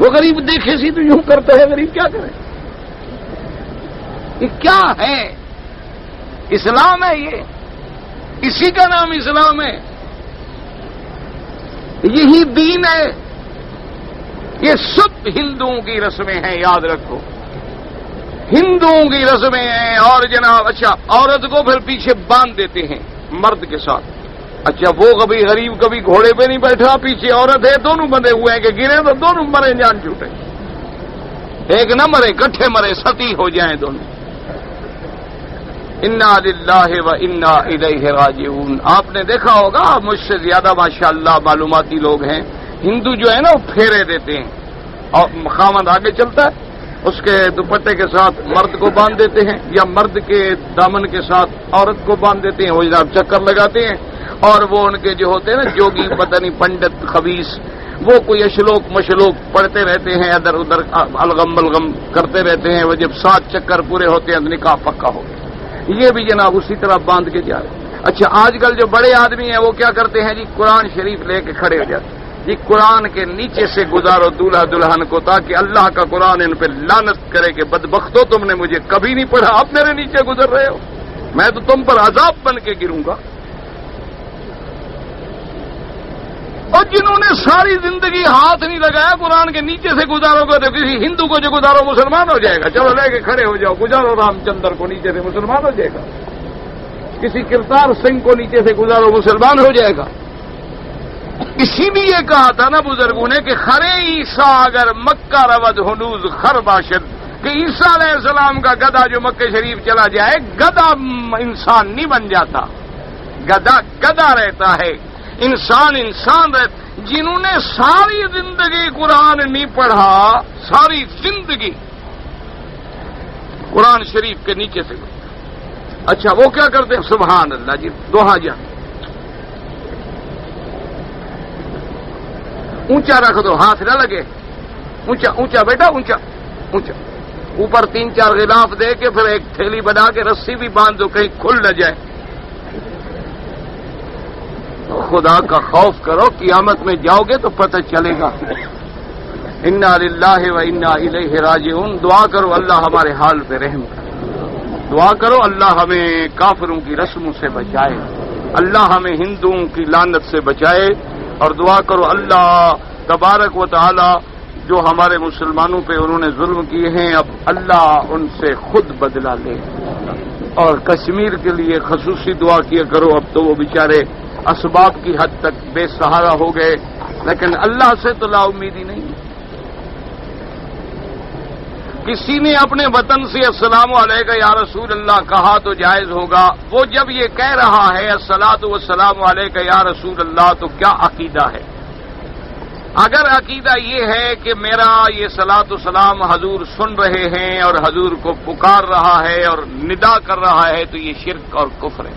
وہ غریب دیکھے سی تو یوں کرتا ہے، غریب کیا کرے؟ یہ کیا ہے؟ اسلام ہے یہ، اسی کا نام اسلام ہے، یہی دین ہے، یہ سب ہندوؤں کی رسمیں ہیں، یاد رکھو، ہندوؤں کی رسمیں ہیں۔ اور جناب اچھا، عورت کو پھر پیچھے باندھ دیتے ہیں مرد کے ساتھ، اچھا وہ کبھی غریب کبھی گھوڑے پہ نہیں بیٹھا، پیچھے عورت ہے، دونوں بندے ہوئے ہیں کہ گرے تو دونوں مرے جان چھوٹے، ایک نہ مرے کٹھے مرے، ستی ہو جائیں دونوں۔ انا للہ و انا الیہ راجعون۔ آپ نے دیکھا ہوگا، مجھ سے زیادہ ماشاءاللہ معلوماتی لوگ ہیں، ہندو جو ہے نا وہ پھیرے دیتے ہیں، اور خامد آگے چلتا ہے، اس کے دوپٹے کے ساتھ مرد کو باندھ دیتے ہیں، یا مرد کے دامن کے ساتھ عورت کو باندھ دیتے ہیں، وہ جناب چکر لگاتے ہیں، اور وہ ان کے جو ہوتے ہیں نا جوگی پتہ نہیں پنڈت خبیث، وہ کوئی اشلوک مشلوک پڑھتے رہتے ہیں، ادھر ادھر الغم بلغم کرتے رہتے ہیں، وہ جب 7 چکر پورے ہوتے ہیں تو نکاح پکا ہو گیا۔ یہ بھی جناب اسی طرح باندھ کے جا رہے ہیں۔ اچھا، آج کل جو بڑے آدمی ہیں وہ کیا کرتے ہیں جی، قرآن شریف لے کے کھڑے ہو جاتے ہیں جی، قرآن کے نیچے سے گزارو دولہا دلہن کو، تاکہ اللہ کا قرآن ان پہ لعنت کرے کہ بدبختو، تم نے مجھے کبھی نہیں پڑھا، اب میرے نیچے گزر رہے ہو، میں تو تم پر عذاب بن کے گروں گا۔ اور جنہوں نے ساری زندگی ہاتھ نہیں لگایا، قرآن کے نیچے سے گزارو گے تو کسی ہندو کو جو گزارو مسلمان ہو جائے گا، چلو لے کے کھڑے ہو جاؤ، گزارو رام چندر کو نیچے سے مسلمان ہو جائے گا، کسی کرتار سنگھ کو نیچے سے گزارو مسلمان ہو جائے گا۔ اسی لیے کہا تھا نا بزرگوں نے کہ خرے عیسیٰ اگر مکہ رود ہنوز خر باشد، کہ عیسیٰ علیہ السلام کا گدھا جو مکہ شریف چلا جائے، گدھا انسان نہیں بن جاتا، گدھا گدھا رہتا ہے، انسان انسان رہتا۔ جنہوں نے ساری زندگی قرآن نہیں پڑھا، ساری زندگی قرآن شریف کے نیچے سے، اچھا وہ کیا کرتے ہیں؟ سبحان اللہ جی، دوہا جان اونچا رکھ دو، ہاتھ نہ لگے، اونچا اونچا بیٹا، اونچا اونچا، اوپر 3-4 غلاف دے کے پھر ایک تھیلی بنا کے رسی بھی باندھ دو کہیں کھل نہ جائے۔ خدا کا خوف کرو، قیامت میں جاؤ گے تو پتہ چلے گا۔ انا للہ و انا الیہ راجعون۔ دعا کرو اللہ ہمارے حال پہ رحم کرے، دعا کرو اللہ ہمیں کافروں کی رسموں سے بچائے، اللہ ہمیں ہندوؤں کی لعنت سے بچائے، اور دعا کرو اللہ تبارک و تعالی جو ہمارے مسلمانوں پہ انہوں نے ظلم کیے ہیں، اب اللہ ان سے خود بدلہ لے۔ اور کشمیر کے لیے خصوصی دعا کیا کرو، اب تو وہ بیچارے اسباب کی حد تک بے سہارا ہو گئے، لیکن اللہ سے تو لا امیدی نہیں۔ کسی نے اپنے وطن سے السلام علیکم یا رسول اللہ کہا تو جائز ہوگا، وہ جب یہ کہہ رہا ہے الصلاۃ والسلام علیکم یا رسول اللہ، تو کیا عقیدہ ہے؟ اگر عقیدہ یہ ہے کہ میرا یہ صلاۃ و سلام حضور سن رہے ہیں اور حضور کو پکار رہا ہے اور ندا کر رہا ہے، تو یہ شرک اور کفر ہے۔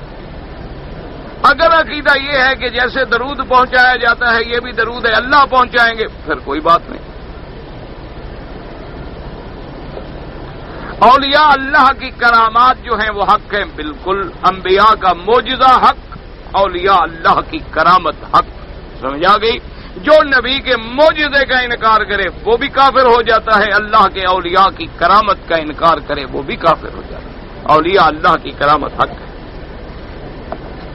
اگر عقیدہ یہ ہے کہ جیسے درود پہنچایا جاتا ہے یہ بھی درود ہے اللہ پہنچائیں گے، پھر کوئی بات نہیں۔ اولیاء اللہ کی کرامات جو ہیں وہ حق ہیں، بالکل۔ انبیاء کا معجزہ حق، اولیاء اللہ کی کرامت حق۔ سمجھا گئی؟ جو نبی کے معجزے کا انکار کرے وہ بھی کافر ہو جاتا ہے، اللہ کے اولیاء کی کرامت کا انکار کرے وہ بھی کافر ہو جاتا ہے۔ اولیاء اللہ کی کرامت حق ہے۔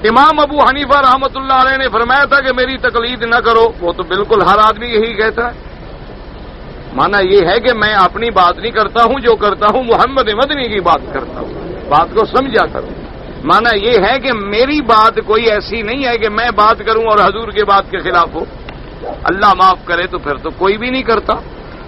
امام ابو حنیفہ رحمۃ اللہ علیہ نے فرمایا تھا کہ میری تقلید نہ کرو، وہ تو بالکل ہر آدمی یہی کہتا ہے۔ مانا یہ ہے کہ میں اپنی بات نہیں کرتا ہوں، جو کرتا ہوں محمد مدنی کی بات کرتا ہوں، بات کو سمجھا کروں۔ مانا یہ ہے کہ میری بات کوئی ایسی نہیں ہے کہ میں بات کروں اور حضور کے بات کے خلاف ہو، اللہ معاف کرے تو پھر تو کوئی بھی نہیں کرتا۔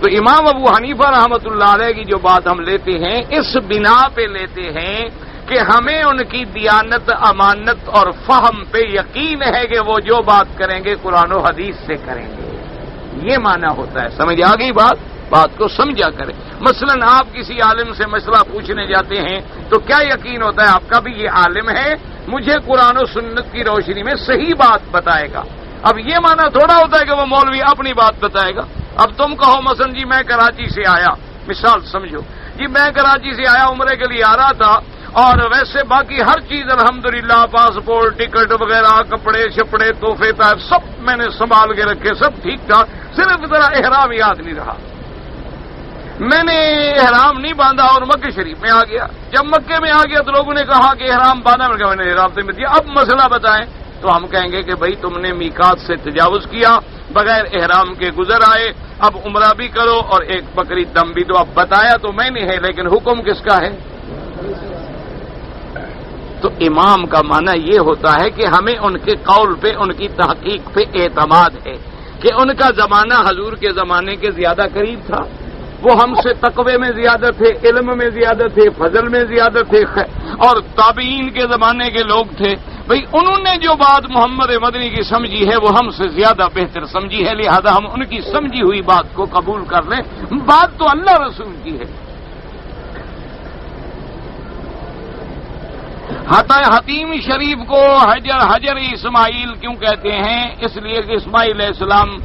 تو امام ابو حنیفہ رحمۃ اللہ علیہ کی جو بات ہم لیتے ہیں اس بنا پہ لیتے ہیں کہ ہمیں ان کی دیانت، امانت اور فہم پہ یقین ہے کہ وہ جو بات کریں گے قرآن و حدیث سے کریں گے، یہ معنی ہوتا ہے۔ سمجھ آ گئی بات کو سمجھا کریں۔ مثلا آپ کسی عالم سے مسئلہ پوچھنے جاتے ہیں تو کیا یقین ہوتا ہے آپ کا بھی یہ عالم ہے، مجھے قرآن و سنت کی روشنی میں صحیح بات بتائے گا۔ اب یہ معنی تھوڑا ہوتا ہے کہ وہ مولوی اپنی بات بتائے گا۔ اب تم کہو مثلا جی میں کراچی سے آیا، مثال سمجھو جی میں کراچی سے آیا، عمرے کے لیے آ رہا تھا، اور ویسے باقی ہر چیز الحمدللہ، پاسپورٹ، ٹکٹ وغیرہ، کپڑے شپڑے، تحفے تحف سب میں نے سنبھال کے رکھے، سب ٹھیک ٹھاک، صرف ذرا احرام یاد نہیں رہا۔ میں نے احرام نہیں باندھا اور مکہ شریف میں آ گیا۔ جب مکے میں آ گیا تو لوگوں نے کہا کہ احرام باندھا، میں نے احرام سے دیا۔ اب مسئلہ بتائیں تو ہم کہیں گے کہ بھائی تم نے میقات سے تجاوز کیا، بغیر احرام کے گزر آئے، اب عمرہ بھی کرو اور ایک بکری دم بھی دو۔ اب بتایا تو میں نے ہے لیکن حکم کس کا ہے؟ تو امام کا معنی یہ ہوتا ہے کہ ہمیں ان کے قول پہ، ان کی تحقیق پہ اعتماد ہے کہ ان کا زمانہ حضور کے زمانے کے زیادہ قریب تھا، وہ ہم سے تقوی میں زیادہ تھے، علم میں زیادہ تھے، فضل میں زیادہ تھے، اور تابعین کے زمانے کے لوگ تھے۔ بھئی انہوں نے جو بات محمد مدنی کی سمجھی ہے وہ ہم سے زیادہ بہتر سمجھی ہے، لہذا ہم ان کی سمجھی ہوئی بات کو قبول کر لیں۔ بات تو اللہ رسول کی ہے۔ حتیم شریف کو حجر اسماعیل کیوں کہتے ہیں؟ اس لیے کہ اسماعیل علیہ السلام